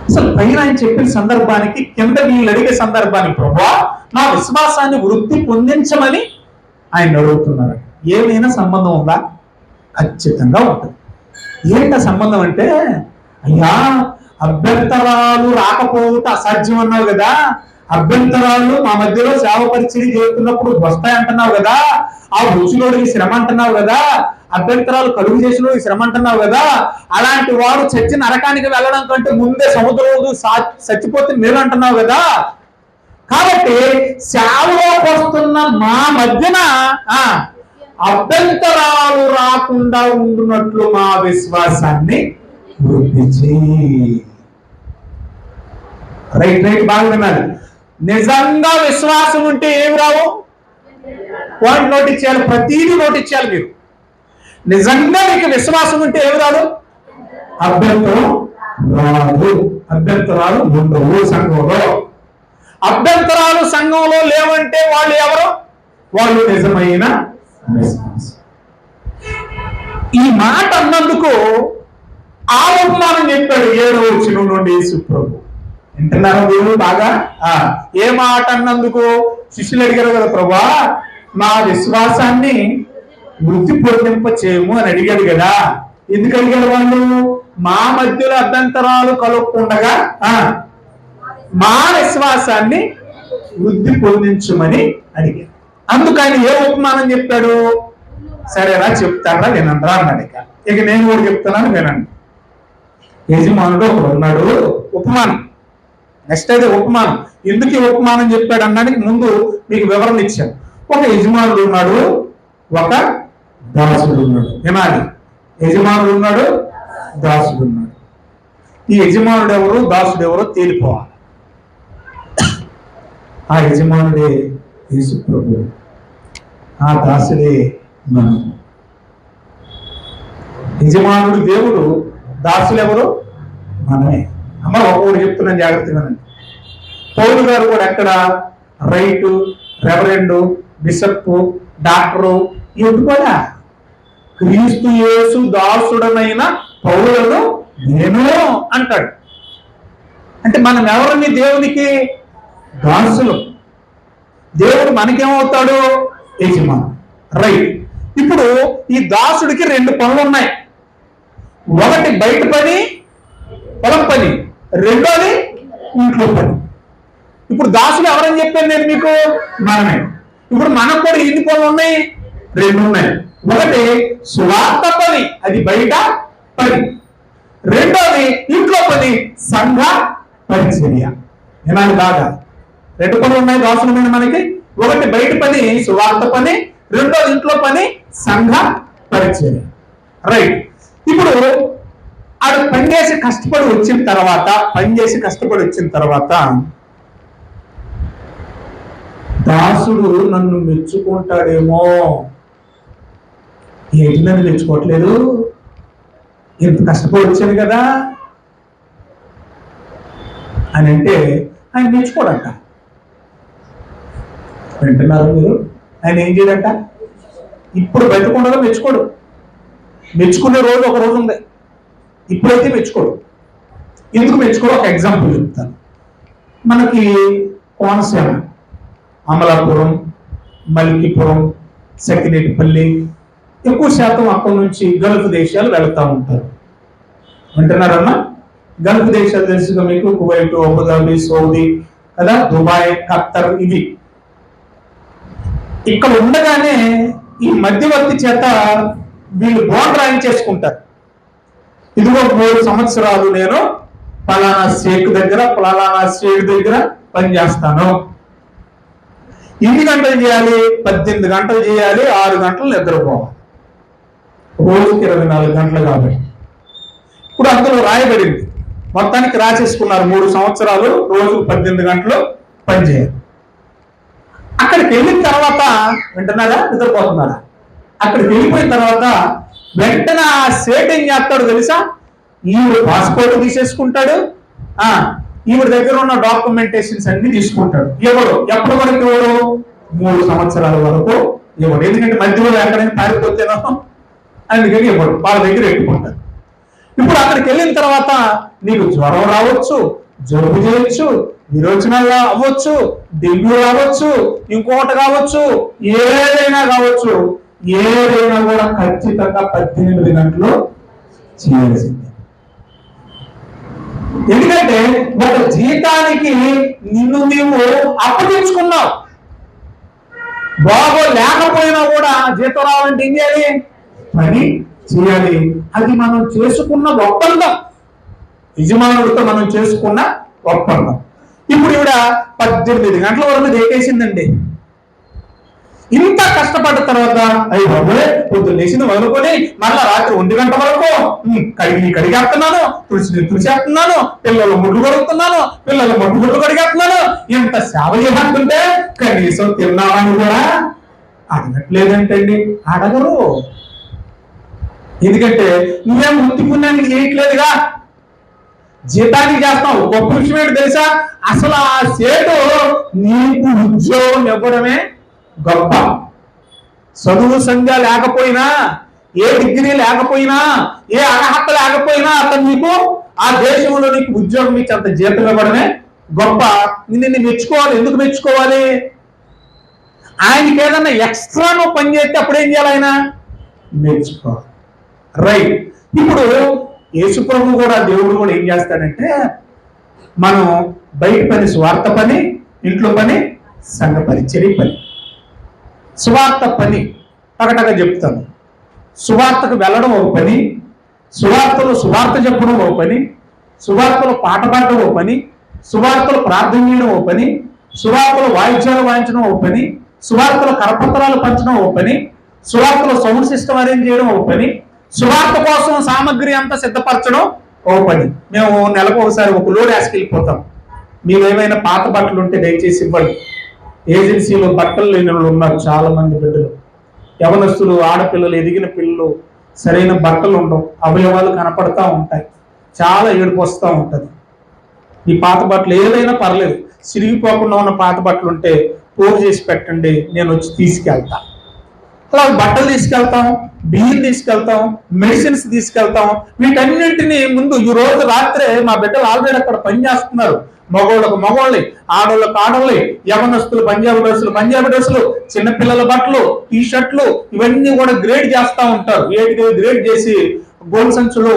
Speaker 1: అసలు పైన ఆయన చెప్పిన సందర్భానికి కింద వీళ్ళు అడిగే సందర్భానికి ప్రభా నా విశ్వాసాన్ని వృద్ధి పొందించమని ఆయన అడుగుతున్నారు. ఏమైనా సంబంధం ఉందా? ఖచ్చితంగా ఉంటుంది. ఏంట సంబంధం అంటే, అయ్యా అభ్యంతరాలు రాకపోతే అసాధ్యం అన్నావు కదా, అభ్యంతరాలు మా మధ్యలో సేవ పరిచయం చేస్తున్నప్పుడు వస్తాయి అంటున్నావు కదా, ఆ రుచిలోడికి శ్రమ అంటున్నావు కదా, అభ్యంతరాలు కలుగు చేసిన శ్రమ అంటున్నావు కదా, అలాంటి వాడు చచ్చి నరకానికి వెళ్ళడం కంటే ముందే సముద్రంలో చచ్చిపోతే మేలు అంటున్నావు కదా. కాబట్టి సేవలోకి వస్తున్న మా మధ్యన అభ్యంతరాలు రాకుండా ఉండునట్లు మా విశ్వాసాన్ని వృద్ధి చేయి. రైట్ బాగా వినాలి. నిజంగా విశ్వాసం ఉంటే ఏమి రావు? పాయింట్ నోట్ ఇచ్చేయాలి, ప్రతిదీ నోట్ ఇచ్చేయాలి మీరు. నిజంగా మీకు విశ్వాసం ఉంటే ఏమి రాదు? అభ్యంతరం రాదు. అభ్యంతరాలు ఉండవు సంఘంలో. అభ్యంతరాలు సంఘంలో లేవంటే వాళ్ళు ఎవరు? వాళ్ళు నిజమైన విశ్వాసం. ఈ మాట అన్నందుకు ఆ ఉపమానం చెప్పాడు 7వ వచనం నుండి యేసు ప్రభు. వింటున్నారా దేవుడు బాగా? ఏ మాట అన్నందుకు? శిష్యులు అడిగారు కదా, ప్రభా మా విశ్వాసాన్ని వృద్ధి పొందింప చేయము అని అడిగాడు కదా. ఎందుకు అడిగారు వాళ్ళు? మా మధ్యలో అభ్యంతరాలు కలుపుకుండగా మా విశ్వాసాన్ని వృద్ధి పొందించమని అడిగారు. అందుకని ఏ ఉపమానం చెప్పాడు? సరేరా చెప్తారా వినండి అన్నాడు. ఇక నేను కూడా చెప్తున్నాను వినండి. యజమానుడు ఒకడు ఉన్నాడు. ఉపమానం నెక్స్ట్ అయితే ఉపమానం. ఎందుకు ఈ ఉపమానం చెప్పాడు అన్నానికి ముందు మీకు వివరణ ఇచ్చాను. ఒక యజమానుడు ఉన్నాడు, ఒక దాసుడు ఉన్నాడు. వినాలి, యజమానుడు ఉన్నాడు, దాసుడు ఉన్నాడు. ఈ యజమానుడు ఎవరు, దాసుడు ఎవరో తేలిపోవాలి. ఆ యజమానుడే యేసు ప్రభువు, ఆ దాసుడే మనం. యజమానుడు దేవుడు, దాసులు ఎవరు? మనమే. అమ్మ ఒకటి చెప్తున్నాను జాగ్రత్తగా. పౌలు గారు కూడా ఎక్కడ రైటు, రెవరెండు, బిషప్, డాక్టరు ఇవి కూడా క్రీస్తు యేసు దాసుడనైన పౌలను నేను అంటాడు. అంటే మనం ఎవరిని? దేవునికి దాసులు. దేవుడు మనకేమవుతాడు? యజమాను. రైట్. ఇప్పుడు ఈ దాసుడికి 2 పనులు ఉన్నాయి. ఒకటి బయట పని, పొలం పని. రెండోది ఇంట్లో పని. ఇప్పుడు దాసులు ఎవరని చెప్పాను నేను మీకు? మనమే. ఇప్పుడు మనకు కూడా ఎన్ని పనులు ఉన్నాయి? 2 ఉన్నాయి. ఒకటి సువార్త పని, అది బయట పని. రెండోది ఇంట్లో పని, సంఘ పరిచర్య. వినాలి బాగా. 2 పనులు ఉన్నాయి దాసుల మీద మనకి. ఒకటి బయట పని, సువార్త పని. రెండోది ఇంట్లో పని, సంఘ పరిచర్య. రైట్. ఇప్పుడు ఆడు పనిచేసి కష్టపడి వచ్చిన తర్వాత దాసుడు నన్ను మెచ్చుకుంటాడేమో, ఏంటి నన్ను మెచ్చుకోవట్లేదు, ఎంత కష్టపడి వచ్చాను కదా అని అంటే ఆయన మెచ్చుకోడంట. వింటున్నారు మీరు? ఆయన ఏం చేయడంట? ఇప్పుడు బయటకుండా మెచ్చుకోడు. మెచ్చుకునే రోజు ఒక రోజు ఉంది, ఇప్పుడైతే మెచ్చుకోడు. ఎందుకు మెచ్చుకోడు? ఒక ఎగ్జాంపుల్ చెప్తాను. మనకి కోనసీమ, అమలాపురం, మల్కీపురం, సకినేటిపల్లి ఎక్కువ శాతం అక్కడి నుంచి గల్ఫ్ దేశాలు వెళుతూ ఉంటారు. వింటున్నారన్నా? గల్ఫ్ దేశాలు తెలుసుగా మీకు, కువైట్, అబుదాబి, సౌదీ కదా, దుబాయ్, ఖత్తర్. ఇవి ఇక్కడ ఉండగానే ఈ మధ్యవర్తి చేత వీళ్ళు బోర్డు రాయించేసుకుంటారు. ఇదిగో 3 సంవత్సరాలు నేను పలానా షేక్ దగ్గర, పలానా షేక్ దగ్గర పనిచేస్తాను. ఎన్ని గంటలు చేయాలి? 18 గంటలు చేయాలి, 6 గంటలు నిద్రపోవాలి. రోజుకి 24 గంటలు కాబట్టి ఇప్పుడు అందులో రాయబడింది, మొత్తానికి రాసేసుకున్నారు 3 సంవత్సరాలు రోజుకు 18 గంటలు పనిచేయాలి. అక్కడికి వెళ్ళిన తర్వాత వింటున్నారా, నిద్రపోతున్నారా? అక్కడికి వెళ్ళిపోయిన తర్వాత వెంటనే ఆ సేట్ ఏం చేస్తాడు తెలుసా? ఈవిడ పాస్పోర్ట్ తీసేసుకుంటాడు, ఈవిడ దగ్గర ఉన్న డాక్యుమెంటేషన్స్ అన్ని తీసుకుంటాడు. ఎవడు ఎప్పటి వరకు ఎవడు 3 సంవత్సరాల వరకు ఇవ్వడు. ఎందుకంటే మధ్యలో ఎక్కడైనా పారిపోతేనో అందుకని ఇవ్వడు, వాళ్ళ దగ్గర పెట్టుకుంటారు. ఇప్పుడు అక్కడికి వెళ్ళిన తర్వాత నీకు జ్వరం రావచ్చు, జలుబు చేయొచ్చు, విరోచనాలు అవ్వచ్చు, డెంగ్యూ రావచ్చు, ఇంకొకటి కావచ్చు, ఏదైనా కావచ్చు, ఏదైనా కూడా ఖచ్చితంగా 18 గంటలు చేయాల్సిందే. ఎందుకంటే ఒక జీతానికి నిన్ను నీవు అప్పగించుకున్నావు. బాగో లేకపోయినా కూడా జీతం రావాలంటే ఏం చేయాలి? పని చేయాలి. అది మనం చేసుకున్న ఒప్పందం, యజమానుడితో మనం చేసుకున్న ఒప్పందం. ఇప్పుడు ఈవిడ 18 గంటల వరకు దేకేసిందండి. ఇంత కష్టపడ్డ తర్వాత అయ్యి బాబోయే పొద్దున్న లేచింది మొదలుకొని మళ్ళా రాత్రి 1 గంట వరకు కడిగేస్తున్నాను, తుడిచేస్తున్నాను, పిల్లలు ముడ్లు కడుగుతున్నాను, పిల్లలు ముడ్లు కడిగేస్తున్నాను. ఇంత సేవ చేస్తుంటే కనీసం తిన్నామని కూడా అడగట్లేదంటండి. అడగరు. ఎందుకంటే నువ్వేం ముట్టుకున్నానికి చేయట్లేదుగా, జీతానికి చేస్తావు. గొప్ప విషయం ఏంటి తెలుసా? అసలు ఆ సేటు నీకు ఉద్యోగం ఇవ్వడమే గొప్ప. చదువు సంధ్య లేకపోయినా, ఏ డిగ్రీ లేకపోయినా, ఏ అర్హత లేకపోయినా అతను నీకు ఆ దేశంలో నీకు ఉద్యోగం ఇచ్చి అంత జీతం ఇవ్వడమే గొప్ప. నిన్ను మెచ్చుకోవాలి. ఎందుకు మెచ్చుకోవాలి? ఆయనకి ఏదన్నా ఎక్స్ట్రా నువ్వు పని చేస్తే అప్పుడు ఏం చేయాలి? ఆయన మెచ్చుకోవాలి. రైట్. ఇప్పుడు యేసుప్రభు కూడా, దేవుడు కూడా ఏం చేస్తాడంటే, మనం బయట పని స్వార్థ పని, ఇంట్లో పని సంఘ పరిచర్య పని. సువార్త పని టగటగా చెప్తాను. సువార్తకు వెళ్ళడం ఒక పని, సువార్తలో సువార్త చెప్పడం ఒక పని, సువార్తలో పాట పాడడం ఒక పని, సువార్తలో ప్రార్థన చేయడం ఒక పని, సువార్తలో వాయిద్యాలు వాయించడం ఒక పని, సువార్తలో కరపత్రాలు పంచడం ఒక పని, సువార్తలో సౌండ్ సిస్టమ్ అరేంజ్ చేయడం ఒక పని, సువార్త కోసం సామగ్రి అంతా సిద్ధపరచడం ఒక పని. మేము నెలకు ఒకసారి ఒక లోడ్ వేసుకెళ్ళిపోతాం. మీరు ఏమైనా పాత బట్టలు ఉంటే దయచేసి ఇవ్వండి. ఏజెన్సీలో బట్టలు లేని వాళ్ళు ఉన్నారు చాలా మంది బిడ్డలు, యవనస్తులు, ఆడపిల్లలు, ఎదిగిన పిల్లలు, సరైన బట్టలు ఉండవు, అవయవాలు కనపడతా ఉంటాయి, చాలా ఏడుపు వస్తూ ఉంటుంది. ఈ పాత బట్టలు ఏదైనా పర్లేదు, చిరిగిపోకుండా ఉన్న పాత బట్టలు ఉంటే పోగు చేసి పెట్టండి, నేను వచ్చి తీసుకెళ్తా. అలా బట్టలు తీసుకెళ్తాం, బియ్యం తీసుకెళ్తాం, మెడిసిన్స్ తీసుకెళ్తాం. వీటన్నింటినీ ముందు ఈ రోజు రాత్రే మా బిడ్డలు ఆల్రెడీ అక్కడ పనిచేస్తున్నారు. మగోళ్ళకు మగోళ్ళి, ఆడోళ్ళకు ఆడోళ్ళి, యవనస్తులు పంజాబీ డ్రెస్సులు, చిన్నపిల్లల బట్టలు, టీ షర్ట్లు, ఇవన్నీ కూడా గ్రేడ్ చేస్తూ ఉంటారు. ఏటికి గ్రేడ్ చేసి గోల్ సంచులు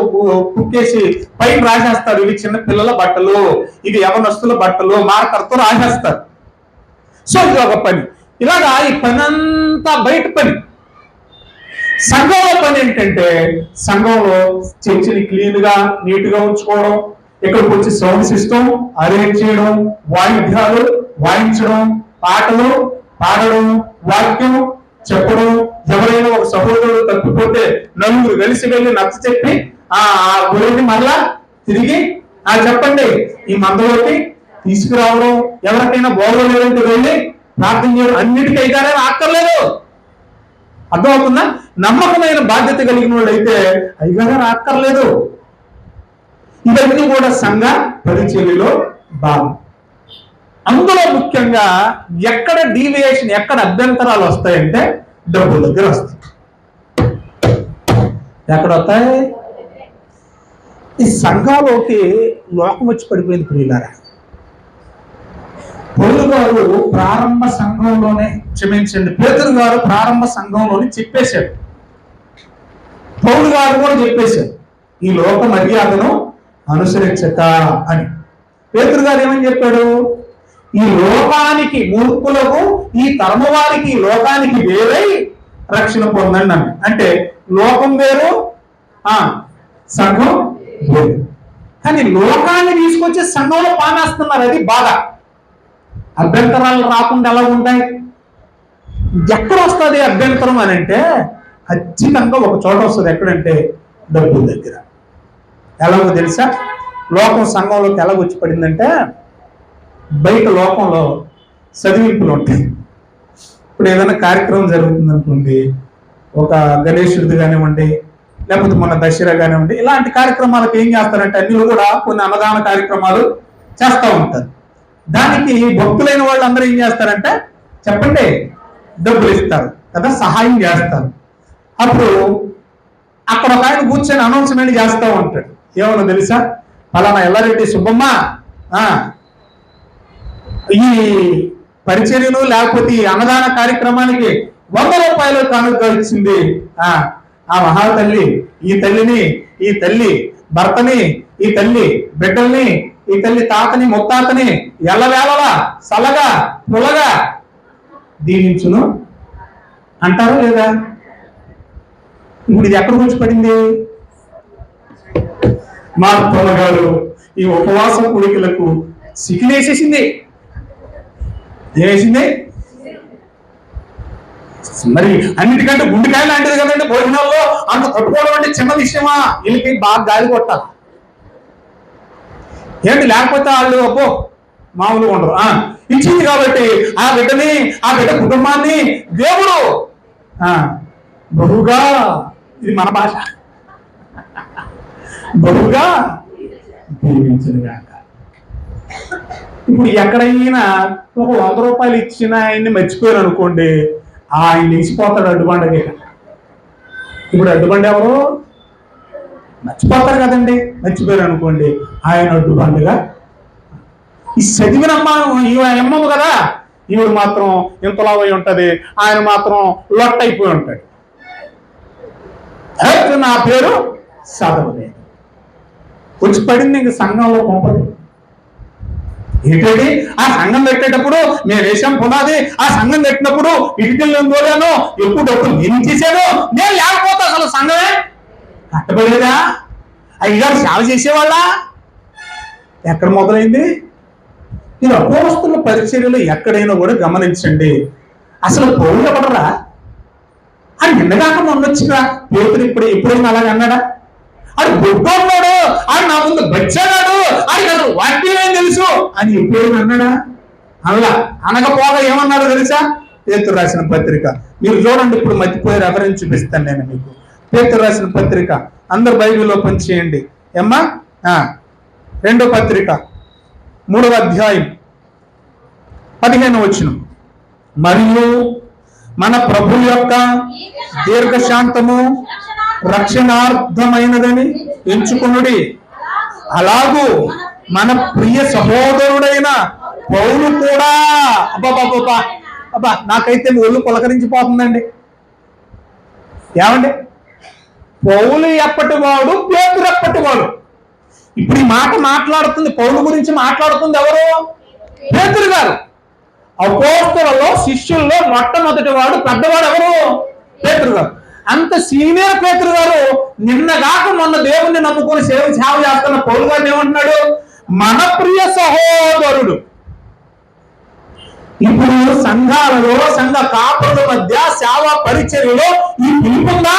Speaker 1: కుక్కేసి పైన రాసేస్తారు, ఇవి చిన్నపిల్లల బట్టలు, ఇవి యవనస్తుల బట్టలు, మార్కర్తో రాసేస్తారు. సో ఇది ఒక పని. ఇలాగా ఈ పని అంతా బయట పని. సంఘంలో పని ఏంటంటే, సంఘంలో చర్చిని క్లీన్ గా నీట్ గా ఉంచుకోవడం, ఇక్కడికి వచ్చి సౌండ్ సిస్టమ్ అరేంజ్ చేయడం, వాయిద్యాలు వాయించడం, పాటలు పాడడం, వాక్యం చెప్పడం. ఎవరైనా ఒక సహోదరుడు తప్పిపోతే నలుగురు కలిసి వెళ్ళి నచ్చ చెప్పి ఆ గురిని మరలా తిరిగి చెప్పండి ఈ మందలోకి తీసుకురావడం. ఎవరికైనా బాగోలేదంటే వెళ్ళి ప్రార్థన చేయడం. అన్నిటికీ అయ్యారే ఆక్కర్లేదు. అర్థమవుతుందా? నమ్మకమైన బాధ్యత కలిగిన వాళ్ళు అయితే అయ్యగారు ఆక్కర్లేదు. ఇవన్నీ కూడా సంఘ పరిచర్యలో భాగం. అందులో ముఖ్యంగా ఎక్కడ డీవియేషన్, ఎక్కడ అభ్యంతరాలు వస్తాయంటే డబ్బుల దగ్గర వస్తాయి. ఎక్కడ వస్తాయి? ఈ సంఘాలోకి లోకం వచ్చి పడిపోయింది ప్రియులారా. పౌలు గారు ప్రారంభ సంఘంలోనే, క్షమించండి, పేతురు గారు ప్రారంభ సంఘంలోనే చెప్పేశాడు. పౌలు గారు కూడా చెప్పేశాడు, ఈ లోక మర్యాదను అనుసరించట అని. పేతురు గారు ఏమని చెప్పాడు? ఈ లోకానికి మూర్ఖులకు, ఈ తరమ వారికి, ఈ లోకానికి వేరై రక్షణ పొందండి అని. అంటే లోకం వేరు, సంఘం వేరు. కానీ లోకాన్ని తీసుకొచ్చి సంఘంలో పానేస్తున్నారు. అది బాధ. అభ్యంతరాలు రాకుండా ఎలా ఉంటాయి? ఎక్కడ వస్తుంది అభ్యంతరం అని అంటే, ఖచ్చితంగా ఒక చోట వస్తుంది. ఎక్కడంటే డబ్బుల దగ్గర. ఎలాగో తెలుసా? లోకం సంఘంలోకి ఎలాగ వచ్చి పడిందంటే, బయట లోకంలో చదివింపులు ఉంటాయి. ఇప్పుడు ఏదైనా కార్యక్రమం జరుగుతుంది అనుకోండి, ఒక గణేశుడిది కానివ్వండి, లేకపోతే మన దసరా కానివ్వండి, ఇలాంటి కార్యక్రమాలకు ఏం చేస్తారంటే అన్ని కూడా కొన్ని అన్నదాన కార్యక్రమాలు చేస్తూ ఉంటారు. దానికి భక్తులైన వాళ్ళు అందరూ ఏం చేస్తారంటే, చెప్పండి, డబ్బులు ఇస్తారు కదా, సహాయం చేస్తారు. అప్పుడు అక్కడ ఒక ఆయన కూర్చొని అనౌన్స్మెంట్ చేస్తూ ఉంటాడు. ఏమన్నా తెలుసా? పలానా ఎల్లారెడ్డి సుబ్బమ్మ ఈ పరిచర్యలు లేకపోతే ఈ అన్నదాన కార్యక్రమానికి 100 రూపాయలు కానుక ఇచ్చింది. ఆ మహాతల్లి ఈ తల్లిని, ఈ తల్లి భర్తని, ఈ తల్లి బిడ్డల్ని, ఈ తల్లి తాతని ముత్తాతని ఎల్లవేళలా సలగా పులగా దీవించును అంటారా లేదా? ఇప్పుడు ఇది ఎక్కడ కూర్చి పడింది? మా తొలగారు ఈ ఉపవాస కోరికలకు సిగ్గులేసేసింది. ఏసింది మరి అన్నిటికంటే గుండెకాయ లాంటిది కదండి. భోజనాల్లో అంత తట్టుకోవడం అంటే చిన్న విషయమా? వీళ్ళకి బాగా గాలి కొట్టాలి ఏంటి, లేకపోతే వాళ్ళు అబ్బో మామూలుగా ఉండరు. ఇచ్చింది కాబట్టి ఆ బిడ్డని, ఆ బిడ్డ కుటుంబాన్ని దేవుడు బహుగా, ఇది మన భాష, బహుగా దీవించునుగాక. ఇప్పుడు ఎక్కడైనా ఒక 100 రూపాయలు ఇచ్చిన ఆయన్ని మర్చిపోయారు అనుకోండి, ఆయన ఇచ్చిపోతాడు అడ్డుబండకి. ఇప్పుడు అడ్డుబండ ఎవరు? మర్చిపోతారు కదండి. మర్చిపోయారు అనుకోండి, ఆయన అడ్డుబండగా. ఈ చదివిన అమ్మమ్మ కదా, ఈవిడ మాత్రం ఇంతలావై ఉంటది, ఆయన మాత్రం లొట్ట అయిపోయి ఉంటాడు. నా పేరు చదవలేదు, వచ్చి పడింది ఇంక సంఘంలో పంపదు. ఏంటండి, ఆ సంఘం పెట్టేటప్పుడు మేము వేసాం పునాది, ఆ సంఘం పెట్టినప్పుడు ఇటుకలు తోలాను, ఎక్కువ డబ్బులు నేను చేశాను, నేను లేకపోతే అసలు సంఘమే కట్టబడేదా? అయ్యగారు సేవ చేసేవాళ్ళ? ఎక్కడ మొదలైంది? మీరు అపోస్తుల పరిచర్యలు ఎక్కడైనా కూడా గమనించండి. అసలు పౌరులు పడరా? అని నిన్నగాక మొన్నొచ్చిరా పేతురు ఎప్పుడైనా అలాగే అన్నాడా? అది బొడ్డోన్నాడు, ఆయన నా ముందు బచ్చాడు, అది అసలు వాక్యమేం తెలుసు అని ఎప్పుడైనా అన్నాడా? అలా అనకపోగా ఏమన్నాడు తెలుసా? పేతురు రాసిన పత్రిక మీరు చూడండి. ఇప్పుడు మర్చిపోయి రెఫరెన్స్ చూపిస్తాను నేను మీకు. పేతురు రాసిన పత్రిక అందరు బైబిల్లో పనిచేయండి. ఏమ్మా, 2వ పత్రిక 3వ అధ్యాయం 15వ వచనం. మరియు మన ప్రభు యొక్క దీర్ఘశాంతము రక్షణార్థమైనదని ఎంచుకునుడి. అలాగూ మన ప్రియ సహోదరుడైన పౌలు కూడా, అబ్బా నాకైతే ఒళ్ళు పులకరించిపోతుందండి. ఏమండి, పౌలు ఎప్పటి వాడు, పేతురు ఎప్పటి వాడు? ఇప్పుడు ఈ మాట మాట్లాడుతుంది, పౌలు గురించి మాట్లాడుతుంది ఎవరు? పేతురు గారు. అపోస్తలులలో శిష్యుల్లో మొట్టమొదటి వాడు, పెద్దవాడు ఎవరు? పేతురు గారు. అంత సీనియర్ పేతురు గారు నిన్నగాక మొన్న దేవుణ్ణి నమ్ముకుని సేవ చేస్తున్న పౌలు గారిని ఏమంటున్నాడు? మన ప్రియ సహోదరుడు. ఇప్పుడు సంఘాలలో, సంఘ కాపుల మధ్య సేవా పరిచర్యలో ఈ పిలుపుందా?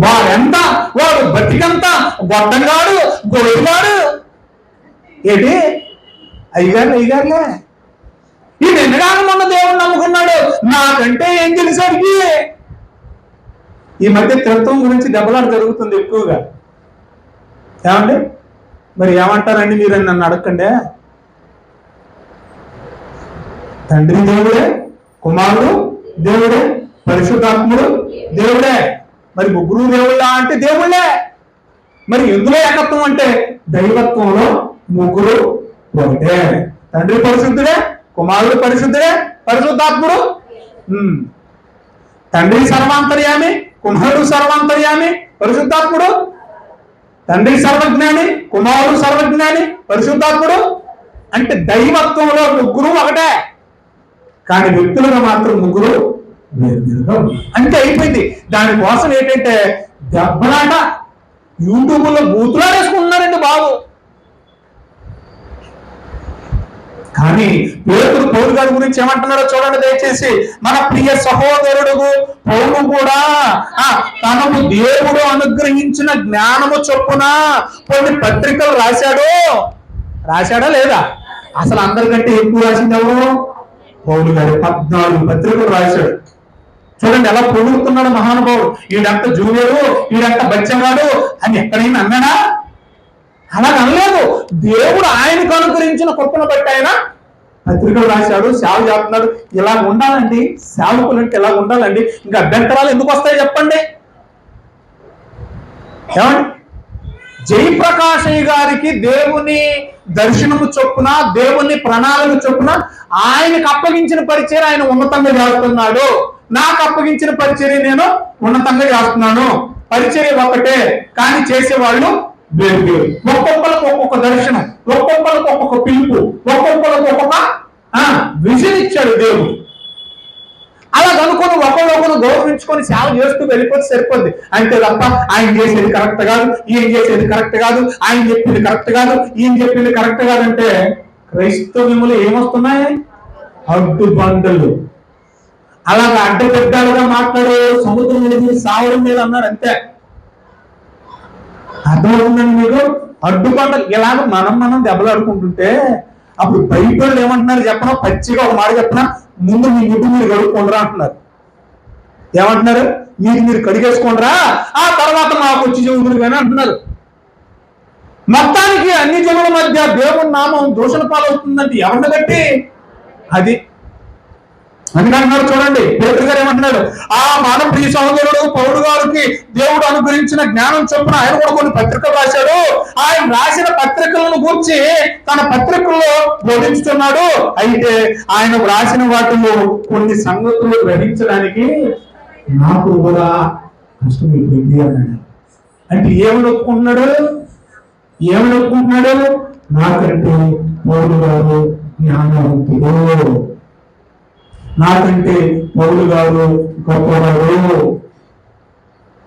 Speaker 1: వాడెంత, వాడు బతికంత గొడ్డంగాడు, గొడవగాడు. ఏంటి అయ్యగారులే ఈ నిన్నగాక మొన్న దేవుణ్ణి నమ్ముకున్నాడు, నాకంటే ఏం తెలిసరికి. ఈ మధ్య త్రిత్వం గురించి దెబ్బలాట జరుగుతుంది ఎక్కువగా. ఏమండి, మరి ఏమంటారండి మీరు అని నన్ను అడగండి. తండ్రి దేవుడే, కుమారుడు దేవుడే, పరిశుద్ధాత్ముడు దేవుడే. మరి ముగ్గురు దేవుళ్ళ అంటే దేవుళ్ళే. మరి ఎందులో ఏకత్వం అంటే దైవత్వంలో ముగ్గురు ఒకటే. తండ్రి పరిశుద్ధుడే, కుమారుడు పరిశుద్ధుడే, పరిశుద్ధాత్ముడు. తండ్రి సర్వాంతర్యామి, కుమారుడు సర్వాంతర్యామి, పరిశుద్ధాత్ముడు. తండ్రి సర్వజ్ఞాని, కుమారుడు సర్వజ్ఞాని, పరిశుద్ధాత్ముడు. అంటే దైవత్వంలో ముగ్గురు ఒకటే, కానీ వ్యక్తులుగా మాత్రం ముగ్గురు వేరువేరుగా అంటే అయిపోయింది. దానికోసం ఏంటంటే దెబ్బలాట, యూట్యూబ్లో బూతులా వేసుకుంటున్నారండి బాబు. కానీ పేతురు పౌలు గారి గురించి ఏమంటున్నాడో చూడండి దయచేసి. మన ప్రియ సహోదరుడు పౌలు కూడా తనకు దేవుడు అనుగ్రహించిన జ్ఞానము చొప్పున కొన్ని పత్రికలు రాశాడా లేదా? అసలు అందరికంటే ఎక్కువ రాసింది ఎవరు? పౌలు గారు 14 పత్రికలు రాశాడు. చూడండి ఎలా పొగుడుతున్నాడు మహానుభావుడు. వీడంత జూనియరు, వీడంత బచ్చగాడు అని ఎక్కడైనా అన్నాడా? అలాగ అనలేదు. దేవుడు ఆయనకు అనుగ్రహించిన కృపను బట్టి ఆయన పత్రికలు రాశాడు, సేవ చేస్తున్నాడు. ఇలా ఉండాలండి సేవకులు అంటే, ఇలా ఉండాలండి. ఇంకా అభ్యంతరాలు ఎందుకు వస్తాయి చెప్పండి? ఏమండి, జయప్రకాశయ్య గారికి దేవుని దర్శనము చొప్పున, దేవుని ప్రణాళిక చొప్పున ఆయనకు అప్పగించిన పరిచయం ఆయన ఉన్నతంగా చేస్తున్నాడు. నాకు అప్పగించిన పరిచర్య నేను ఉన్నతంగా చేస్తున్నాను. పరిచర్య ఒకటే, కానీ చేసేవాళ్ళు వేరు వేరు. ఒక్కొక్కరికి ఒక్కొక్క దర్శనం, ఒక్కొక్కరికి ఒక్కొక్క పిలుపు, ఒక్కొక్కరికి ఒక్కొక్క విజన్ ఇచ్చాడు దేవుడు. అలా కనుక్కొని ఒకరు గౌరవించుకొని సేవ చేస్తూ వెళ్ళిపోతే సరిపోద్ది. అంతే తప్ప ఆయన చేసేది కరెక్ట్ కాదు, ఈయన చేసేది కరెక్ట్ కాదు, ఆయన చెప్పింది కరెక్ట్ కాదు, ఈయన చెప్పింది కరెక్ట్ కాదంటే క్రైస్తవ్యములు ఏమొస్తున్నాయి? అడ్డుబండలు. అలాగా అడ్డపెద్దాలుగా మాట్లాడే సముద్రం మీద సావడం మీద అన్నాడు. అంతే. అర్థమవుతుందండి మీకు? అడ్డుబండలు. ఇలాగ మనం దెబ్బలాడుకుంటుంటే అప్పుడు బయట వాళ్ళు ఏమంటున్నారు చెప్పనా? పచ్చిగా ఒక మాట చెప్పనా, ముందు మీ ఇంటి మీరు కడుక్కోండిరా అంటున్నారు. ఏమంటున్నారు? మీరు కడిగేసుకోండిరా, ఆ తర్వాత మాకు వచ్చి చెబుతుంది కానీ అంటున్నారు. మొత్తానికి అన్ని జనుల మధ్య దేవుని నామం దూషణ పాలవుతుందంటే ఎవరిని బట్టి? అది అందుకంటున్నారు. చూడండి పేతురు గారు ఏమంటున్నాడు, మన ప్రియ సహోదరుడు పౌలు గారికి దేవుడు అనుగ్రహించిన జ్ఞానం చొప్పున ఆయన కూడా కొన్ని పత్రికలు రాశాడు. ఆయన రాసిన పత్రికలను గురించి తన పత్రికల్లో బోధించుతున్నాడు. అయితే ఆయన రాసిన వాటిలో కొన్ని సంగతులు గ్రహించడానికి నాకు కూడా కష్టమైపోయింది అన్నాడు. అంటే ఏమని ఒప్పుకుంటున్నాడు? నాకంటే పౌలు గారు జ్ఞానవంతుడు, నాకంటే పౌలు గారు గొప్పవారు.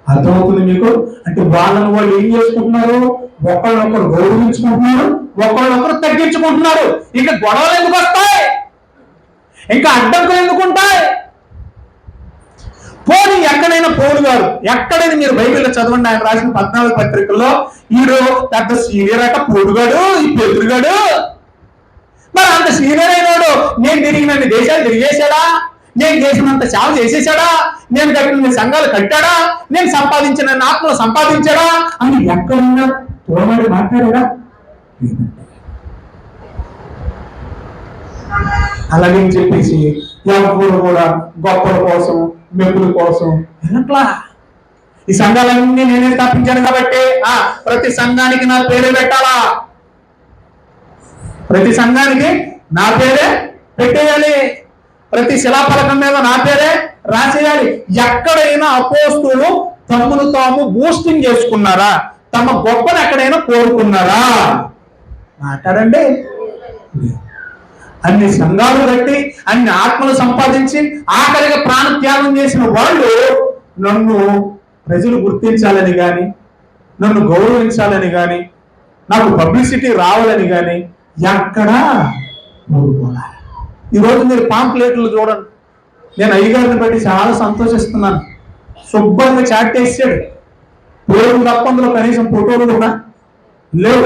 Speaker 1: అర్థమవుతుంది మీకు? అంటే వాళ్ళు ఏం చేసుకుంటున్నారు? ఒకళ్ళొకరు గౌరవించుకుంటున్నారు, ఒకళ్ళొకరు తగ్గించుకుంటున్నారు. ఇంకా గొడవలు ఎందుకు వస్తాయి? ఇంకా అడ్డంకులు ఎందుకు ఉంటాయి? పోనీ ఎక్కడైనా పౌలు గారు, ఎక్కడైనా మీరు బైబిల్లో చదవండి, ఆయన రాసిన 14 పత్రికల్లో ఈరో పెద్ద సీనియర్ అట పౌలుగాడు, ఈ పేతురుగాడు. మరి అంత సీనియర్ అయినాడు నేను తిరిగినన్ని దేశాలు తిరిగేశాడా? నేను చేసినంత సేవ చేసేసాడా? నేను కట్టిన సంఘాలు కట్టాడా? నేను సంపాదించిన ఆత్మలు సంపాదించాడా అని ఎక్కడున్నా తోడమాడి మాట్లాడాడా? అలాగే చెప్పేసి ఎవరు కూడా గొప్పల కోసం, మెప్పుల కోసం ఎట్లా? ఈ సంఘాలన్నీ నేనే స్థాపించాను కాబట్టి ప్రతి సంఘానికి నా పేరే పెట్టాలా? ప్రతి సంఘానికి నా పేరే పెట్టేయాలి. ప్రతి శిలాఫలకం మీద నా పేరే రాసేయాలి. ఎక్కడైనా అపోస్తులు తమను తాము బూస్టింగ్ చేసుకున్నారా? తమ గొప్పను ఎక్కడైనా కోరుకున్నారా? మాట్లాడండి. అన్ని సంఘాలు కట్టి, అన్ని ఆత్మలు సంపాదించి, ఆఖరిగా ప్రాణ త్యాగం చేసిన వాళ్ళు నన్ను ప్రజలు గుర్తించాలని కానీ, నన్ను గౌరవించాలని కానీ, నాకు పబ్లిసిటీ రావాలని కానీ ఎక్కడా కోరుకోవాలి. ఈరోజు మీరు పాంప్లెట్లు చూడండి. నేను అయ్యగారిని బట్టి చాలా సంతోషిస్తున్నాను. శుభ్రంగా చాట్ వేసాడు. పేరు తప్ప అందులో కనీసం ఫోటోలు కూడా లేవు,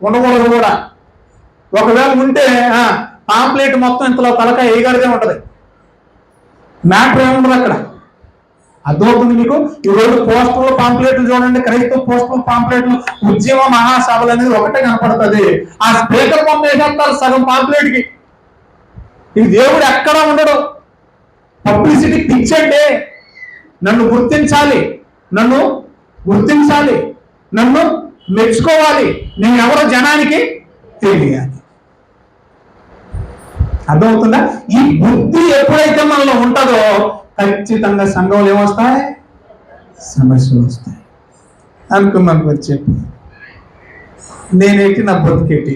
Speaker 1: ఉండకూడదు కూడా. ఒకవేళ ఉంటే పాంప్లెట్ మొత్తం ఇంతలో తలక అయ్యగారిదే ఉంటది, మ్యాటర్ ఏముండదు అక్కడ. అర్థమవుతుంది మీకు? ఈరోజు పోస్టర్లు పాంప్లెట్లు చూడండి, క్రైస్తవ పోస్టర్లు పాంప్లెట్లు, ఉద్యమ మహాసభలు అనేది ఒకటే కనపడుతుంది. ఆ స్పీకర్ బొమ్మ వేసేస్తారు సగం పాంప్లెట్ కి. ఈ దేవుడు ఎక్కడా ఉండడు. పబ్లిసిటీ పిచ్చండి. నన్ను గుర్తించాలి, నన్ను మెచ్చుకోవాలి, నేను ఎవరో జనానికి తెలియాలి. అర్థమవుతుందా? ఈ బుద్ధి ఎప్పుడైతే మనలో ఉంటుందో ఖచ్చితంగా సంఘంలో ఏమొస్తాయి? సమస్యలు వస్తాయి. అనుకున్నాను చెప్పి నేనేటి నా బతుకేటి.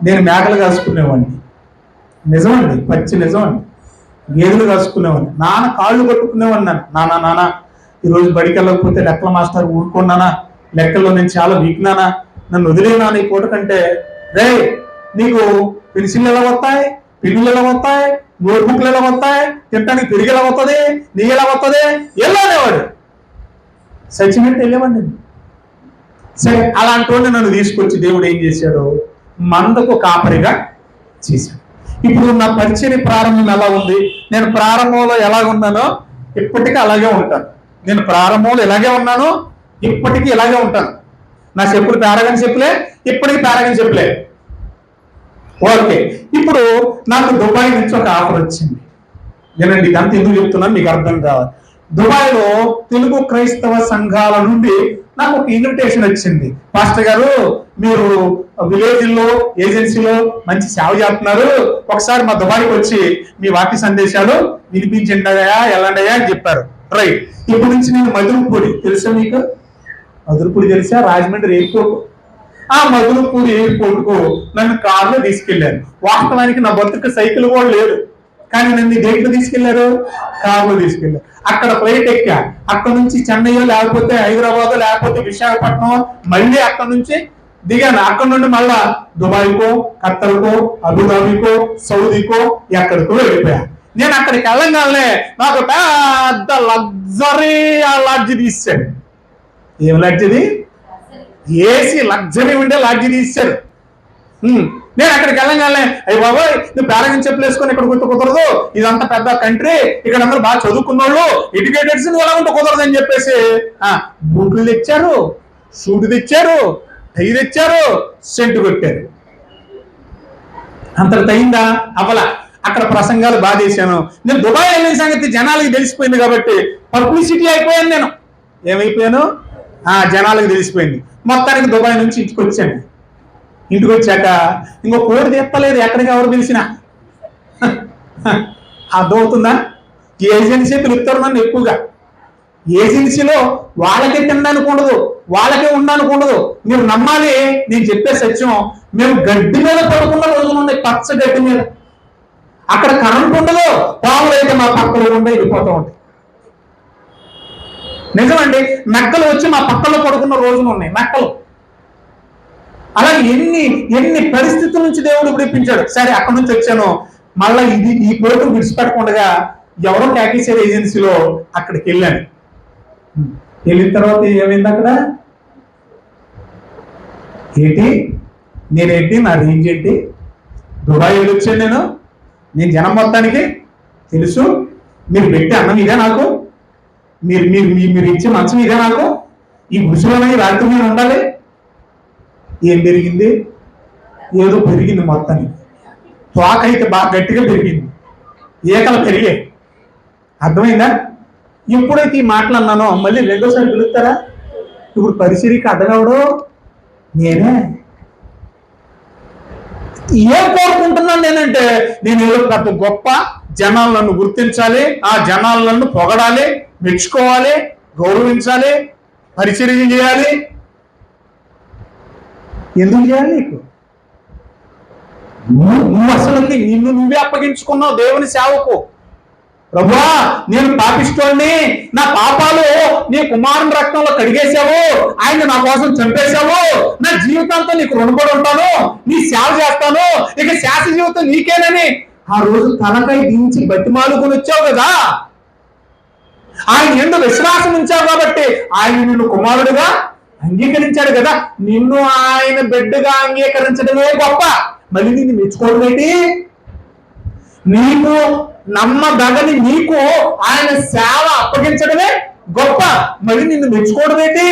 Speaker 1: నేను మేకలు కాసుకునేవాడిని, నిజమండి, పచ్చి నిజమండి. గేదెలు కాసుకునేవాడిని. నాన్న కాళ్ళు కొట్టుకునేవాడిని. నాన్న ఈరోజు బడికి వెళ్ళకపోతే లెక్కల మాస్టర్ ఊరుకున్నానా, లెక్కల్లో నేను చాలా వీక్నానా, నన్ను వదిలేనా ఈ పూట కంటే, రే నీకు పెన్సిల్ ఎలా వస్తాయి, పిన్నులు ఎలా వస్తాయి, నోట్బుక్లు ఎలా వస్తాయి, తింటానికి పెరిగి ఎలా వస్తుంది, నెయ్యి ఎలా వస్తుంది, వెళ్ళనేవాడు. సచ్చినట్టు వెళ్ళేవాడిని నేను. సరే, అలాంటి వాడిని నన్ను తీసుకొచ్చి దేవుడు ఏం చేశాడు, మందకు కాపరిగా చేశాడు. ఇప్పుడు నా పరిచయ ప్రారంభం ఎలా ఉంది, నేను ప్రారంభంలో ఎలాగ ఉన్నానో ఇప్పటికీ అలాగే ఉంటాను. నేను ప్రారంభంలో ఇలాగే ఉన్నాను, ఇప్పటికీ ఇలాగే ఉంటాను. నా చెప్పులు పేరగని చెప్పులే, ఇప్పటికీ పేరగని చెప్పులే. ఓకే, ఇప్పుడు నాకు దుబాయ్ నుంచి ఒక ఆఫర్ వచ్చింది. నేనండి ఇదంతా ఎందుకు చెప్తున్నాను మీకు అర్థం కావాలి. దుబాయ్లో తెలుగు క్రైస్తవ సంఘాల నుండి నాకు ఒక ఇన్విటేషన్ వచ్చింది. పాస్టర్ గారు, మీరు విలేజ్ లో ఏజెన్సీలో మంచి సేవ చేస్తున్నారు, ఒకసారి మా దుబాయ్కి వచ్చి మీ వాక్య సందేశాలు వినిపించండి అయ్యా, వెళ్ళండి అయ్యా అని చెప్పారు. రైట్, ఇప్పటి నుంచి నేను మధురపూడి తెలుసా మీకు? మధురపూడి తెలుసా? రాజమండ్రి ఎయిర్పోర్ట్. ఆ మధురపూడి ఎయిర్పోర్ట్ కు నన్ను కారులో తీసుకెళ్లారు. వాస్తవానికి నా బతుకు సైకిల్ కూడా లేదు, కానీ నన్ను దేంట్లో తీసుకెళ్లారు? కారులో తీసుకెళ్లారు. అక్కడ ఫ్లైట్ ఎక్కా, అక్కడ నుంచి చెన్నై లేకపోతే హైదరాబాద్ లేకపోతే విశాఖపట్నం, మళ్ళీ అక్కడ నుంచి దిగాను. అక్కడ నుండి మళ్ళా దుబాయ్కో, ఖత్తర్కో, అబుదాబికో, సౌదీకో, ఎక్కడికో వెళ్ళిపోయా. నేను అక్కడికి వెళ్ళగానే నాకు పెద్ద లగ్జరీ లాడ్జి తీసాడు. ఏం లాడ్జిది? ఏసీ లగ్జరీ ఉండే లాడ్జి తీశారు. నేను అక్కడికి వెళ్ళగానే, అయ్యి బాబాయ్, నువ్వు పేరగని చెప్పులు వేసుకొని ఇక్కడ గుర్తు కుదరదు, ఇదంతా పెద్ద కంట్రీ, ఇక్కడ అందరూ బాగా చదువుకున్న వాళ్ళు, ఎడ్యుకేటెడ్స్, నువ్వు ఎలా ఉంటే కుదరదు అని చెప్పేసి బూట్లు తెచ్చారు, సూట్ తెచ్చారు, టై తెచ్చారు, సెంటు కొట్టారు. అంతటి అయిందా? అవ్వలా. అక్కడ ప్రసంగాలు బాగా చేశాను. నేను దుబాయ్ వెళ్ళిన సంగతి జనాలకి తెలిసిపోయింది కాబట్టి పబ్లిసిటీ అయిపోయాను. నేను ఏమైపోయాను? జనాలకు తెలిసిపోయింది. మొత్తానికి దుబాయ్ నుంచి ఇంటికి వచ్చాను. ఇంటికి వచ్చాక ఇంకో కోడి తెప్పలేదు, ఎక్కడికి ఎవరు పిలిచినా. అర్థమవుతుందా? ఏజెన్సీ పిలుస్తారు నన్ను ఎక్కువగా. ఏజెన్సీలో వాళ్ళకే తినడానికి ఉండదు, వాళ్ళకే ఉండడానికి ఉండదు. మీరు నమ్మాలి, నేను చెప్పే సత్యం. మేము గడ్డి మీద పడుకున్న రోజులు ఉన్నాయి, పచ్చ గడ్డి మీద. అక్కడ కరెంట్ ఉండదు, పాములు అయితే మా పక్కలో ఉండే వెళ్ళిపోతూ ఉంటాయి. నిజమండి, మెక్కలు వచ్చి మా పక్కలో పడుకున్న రోజులు ఉన్నాయి, మెక్కలు. అలాగే ఎన్ని పరిస్థితుల నుంచి దేవుడు విడిపించాడు. సరే, అక్కడ నుంచి వచ్చాను. మళ్ళీ ఈ కోరిక విడిచిపెట్టకుండా ఎవరో ట్యాక్సీ ఏజెన్సీలో అక్కడికి వెళ్ళాను. వెళ్ళిన తర్వాత ఏమైంది అక్కడ? నేనేంటి, నా రేంజ్ ఏంటి? దుబాయ్ వెళ్ళి వచ్చాను నేను జనం మొత్తానికి తెలుసు. మీరు పెట్టే అన్నం ఇదే నాకు, మీరు ఇచ్చే మంచం ఇదే నాకు, ఈ గుడిసెలోనే రాత్రి నేను ఉండాలి. ఏం పెరిగింది? ఏదో పెరిగింది మొత్తానికి. తోక అయితే బాగా గట్టిగా పెరిగింది, ఏకలు పెరిగాయి. అర్థమైందా? ఎప్పుడైతే ఈ మాటలు అన్నానో మళ్ళీ రెండోసారి పిలుస్తారా? ఇప్పుడు పరిశీలికి అడ్డగవడు నేనే. ఏం కోరుకుంటున్నాను నేనంటే, నేను ఏదో పెద్ద గొప్ప, జనాలు నన్ను గుర్తించాలి, ఆ జనాలు నన్ను పొగడాలి, మెచ్చుకోవాలి, గౌరవించాలి, పరిచర్య చేయాలి. ఎందుకు చేయాలి? నీకు నువ్వు అసలుకి నిన్ను నువ్వే అప్పగించుకున్నావు దేవుని సేవకు. ప్రభువా, నేను పాపిస్తోండి, నా పాపాలు నీ కుమారుని రక్తంలో కడిగేశావు, ఆయన నా కోసం చంపేశావు, నా జీవితాంతో నీకు రుణపడి ఉంటాను, నీ సేవ చేస్తాను, ఇక శాస జీవితం నీకేనని ఆ రోజు తనకై దించి బతిమాలుకొని వచ్చావు కదా. ఆయన ఎందుకు విశ్వాసం ఉంచావు కాబట్టి ఆయన నిన్ను కుమారుడుగా అంగీకరించాడు కదా. నిన్ను ఆయన బిడ్డగా అంగీకరించడమే గొప్ప. మళ్ళీ నిన్ను మెచ్చుకోవడం ఏంటి? నీకు నమ్మదగని నీకు ఆయన సేవ అప్పగించడమే గొప్ప. మళ్ళీ నిన్ను మెచ్చుకోవడం ఏంటి?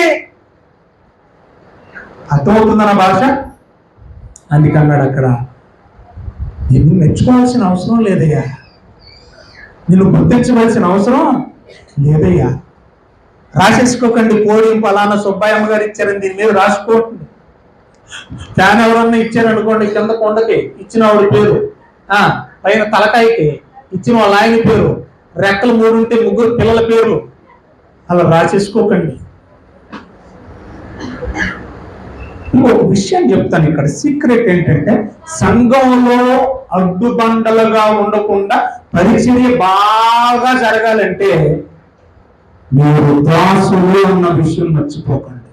Speaker 1: అర్థమవుతుందా నా భాష? అందుకన్నాడు అక్కడ, నిన్ను మెచ్చుకోవాల్సిన అవసరం లేదయ్యా, నిన్ను గుర్తించవలసిన అవసరం లేదయ్యా. రాసేసుకోకండి, కోడి ఫలానా సుబ్బాయమ్మ గారు ఇచ్చారని దీని మీద రాసుకోండి. ఫ్యాన్ ఎవరన్నా ఇచ్చారనుకోండి, కింద కొండకి ఇచ్చిన ఆవిడ పేరు, పైన తలకాయకి ఇచ్చిన వాళ్ళ ఆయన పేరు, రెక్కలు 3 ఉంటే 3 పిల్లల పేర్లు, అలా రాసేసుకోకండి. ఇంకొక విషయం చెప్తాను ఇక్కడ. సీక్రెట్ ఏంటంటే, సంఘంలో అడ్డుబండలుగా ఉండకుండా పరిచర్య బాగా జరగాలంటే మీరు దాసులో ఉన్న విషయం మర్చిపోకండి.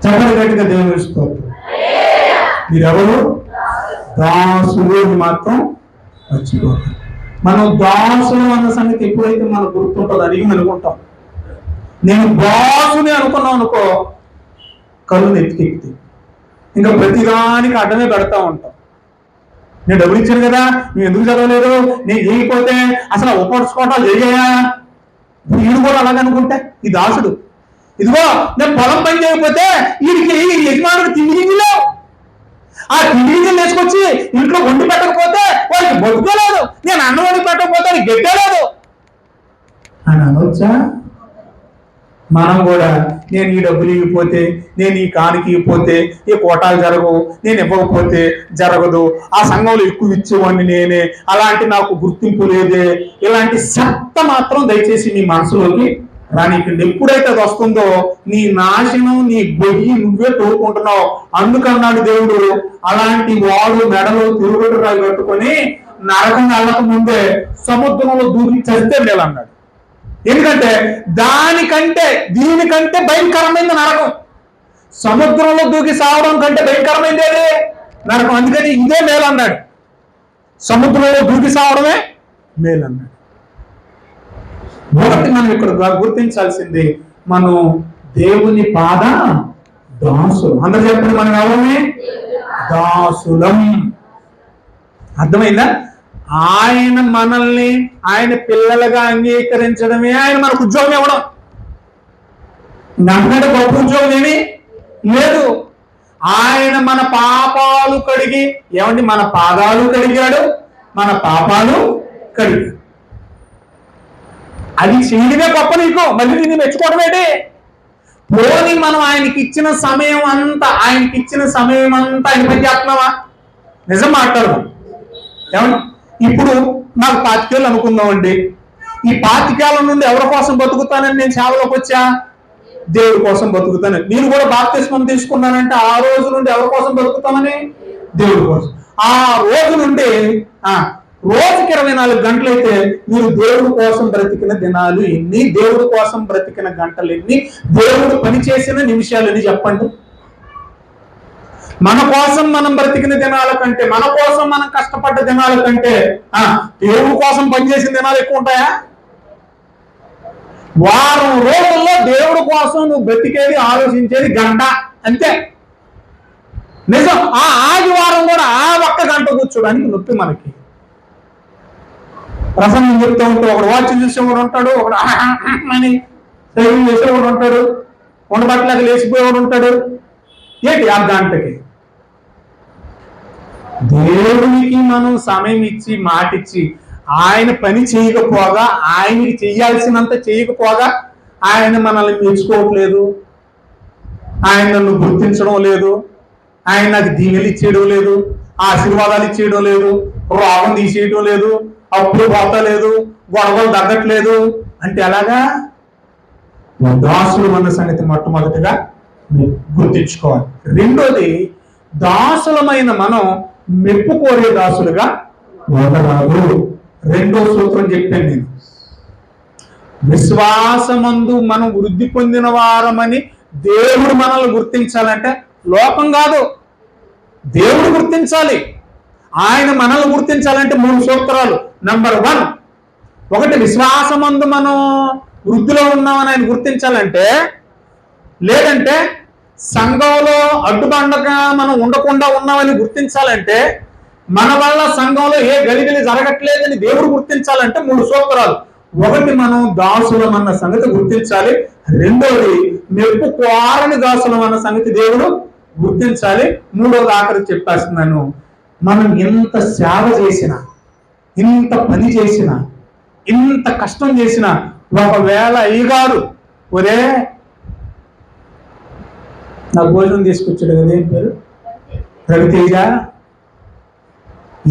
Speaker 1: చెప్పగట్టుగా దేవుని స్తోత్రం. మీరెవరు? దాసులు అని మాత్రం మర్చిపోతాం. మనం దాసులు అన్న సంగతి ఎప్పుడైతే మనకు గుర్తుంటుందో అడిగి అనుకుంటాం. నేను బాసుని అనుకున్నాం అనుకో, కళ్ళు నెత్తికెక్కి ఇంకా ప్రతిదానికి అడ్డమే పెడతా ఉంటాం. నేను డబ్బులు ఇచ్చాను కదా, నువ్వు ఎందుకు చదవలేదు, నేను చేయకపోతే అసలు ఉపడుచుకోవటాలు జరిగాయా? వీడు కూడా అలాగనుకుంటే ఈ దాసుడు, ఇదిగో నేను పొలం పని చేయకపోతే వీడికి యజమానుడు తిండి గింజలు, ఆ తిండి గింజలు తీసుకొచ్చి ఇంట్లో వండి పెట్టకపోతే వాడికి బతుకోలేదు, నేను అన్నం వండి పెట్టకపోతే వాడికి గెట్టలేదు అని అనొచ్చా? మనం కూడా నేను ఈ డబ్బులు ఇవ్వకపోతే, నేను ఈ కానుక ఇవ్వకపోతే ఈ కోటాలు జరగవు, నేను ఇవ్వకపోతే జరగదు, ఆ సంఘంలో ఎక్కువ ఇచ్చేవాడిని నేనే, అలాంటి నాకు గుర్తింపు లేదే, ఇలాంటి సత్త మాత్రం దయచేసి నీ మనసులోకి రానికండి. ఎప్పుడైతే అది వస్తుందో నీ నాశనం, నీ బొయ్యి నువ్వే తోడుకుంటున్నావు. అందుకన్నాడు దేవుడు, అలాంటి వాడు మెడలో తిరుగుడు రాయి కట్టుకొని నరకం వెళ్ళక ముందే సముద్రంలో దూకి చస్తే మేలన్నాడు. ఎందుకంటే దీనికంటే భయంకరమైంది నరకం. సముద్రంలో దూకి సావడం కంటే భయంకరమైంది నరకం. అందుకని ఇదే మేలన్నాడు, సముద్రంలో దూకి సావడమే మేలన్నాడు. ఒకటి మనం ఇక్కడ గుర్తించాల్సింది, మనం దేవుని పాద దాసులు. అందరూ చెప్పండి, మనం ఎవరమే? దాసులం. అర్థమైందా? ఆయన మనల్ని ఆయన పిల్లలుగా అంగీకరించడమే ఆయన మనకు ఉద్యోగం ఇవ్వడం. నాకంటే గొప్ప ఉద్యోగం ఏమి లేదు. ఆయన మన పాపాలు కడిగి, ఏమండి, మన పాదాలు కడిగాడు, మన పాపాలు కడిగాడు. అది చేయడమే గొప్ప. నీకు మళ్ళీ దీన్ని మెచ్చుకోవడం ఏంటి? పోనీ మనం ఆయనకి ఇచ్చిన సమయం అంతా ఆయన పని చేస్తున్నావా? నిజం మాట్లాడదాం. ఏమండి, ఇప్పుడు నాకు 25 ఏళ్ళు అనుకుందామండి. ఈ 25 ఏళ్ళ నుండి ఎవరి కోసం బతుకుతానని నేను సేవలోకి వచ్చా? దేవుడి కోసం బతుకుతాను. నేను కూడా బాప్తిస్మం తీసుకున్నానంటే ఆ రోజు నుండి ఎవరి కోసం బతుకుతామని? దేవుడి కోసం. ఆ రోజు నుండి రోజుకి 24 గంటలైతే మీరు దేవుడి కోసం బ్రతికిన దినాలు ఎన్ని, దేవుడి కోసం బ్రతికిన గంటలు ఎన్ని, దేవుడు పని చేసిన నిమిషాలు ఎన్ని చెప్పండి. మన కోసం మనం బ్రతికిన దినాల కంటే, మన కోసం మనం కష్టపడ్డ దినాల కంటే దేవుడి కోసం పనిచేసిన దినాలు ఎక్కువ ఉంటాయా? వారం రోజుల్లో దేవుడి కోసం నువ్వు బ్రతికేది, ఆలోచించేది గంట అంతే. నిజం. ఆ ఆదివారం కూడా ఆ ఒక్క గంట కూర్చోడానికి నొప్పి మనకి. ప్రసంగం చెప్తూ ఉంటే ఒకడు వాచ్ చూసేవాడు ఉంటాడు, ఒకడు అని సైకిల్ చేసేవాడు ఉంటాడు, ఉండబట్టలేక లేచిపోయేవాడు ఉంటాడు. ఏంటి ఆ గంటకి? దేవునికి మనం సమయం ఇచ్చి, మాటిచ్చి, ఆయన పని చేయకపోగా, ఆయనకి చెయ్యాల్సినంత చేయకపోగా ఆయన మనల్ని మెచ్చుకోవట్లేదు, ఆయన నన్ను గుర్తించడం లేదు, ఆయన నాకు దీవెలు ఇచ్చేయడం లేదు, ఆశీర్వాదాలు ఇచ్చేయడం లేదు, రోగం తీసేయడం లేదు, అప్పులు పోతలేదు, గొడవలు తగ్గట్లేదు అంటే ఎలాగా? దాసులు అన్న సంగతి మొట్టమొదటిగా గుర్తించుకోవాలి. రెండోది, దాసులమైన మనం మెప్పు కోరే దాసులుగా ఉండరాదు. రెండో సూత్రం చెప్పాను నేను. విశ్వాసమందు మనం వృద్ధి పొందిన వారమని దేవుడు మనల్ని గుర్తించాలంటే లోకం కాదు, దేవుడు గుర్తించాలి. ఆయన మనల్ని గుర్తించాలంటే 3 సూత్రాలు. నంబర్ 1, ఒకటి విశ్వాసమందు మనం వృద్ధిలో ఉన్నామని ఆయన గుర్తించాలంటే, లేదంటే సంఘంలో అడ్డుబండగా మనం ఉండకుండా ఉన్నామని గుర్తించాలంటే, మన వల్ల సంఘంలో ఏ గలిబిలి జరగట్లేదని దేవుడు గుర్తించాలంటే 3 సూత్రాలు. ఒకటి, మనం దాసులం అన్న సంగతి గుర్తించాలి. రెండోది, మెప్పు కోరని దాసులం అన్న సంగతి దేవుడు గుర్తించాలి. మూడోది, ఆఖరి చెప్పేస్తున్నాను, మనం ఎంత సేవ చేసినా, ఇంత పని చేసినా, ఇంత కష్టం చేసినా, ఒకవేళ అయ్యగారు ఒరే నా భోజనం తీసుకొచ్చాడు కదా, ఏం పేరు, రవితేజ,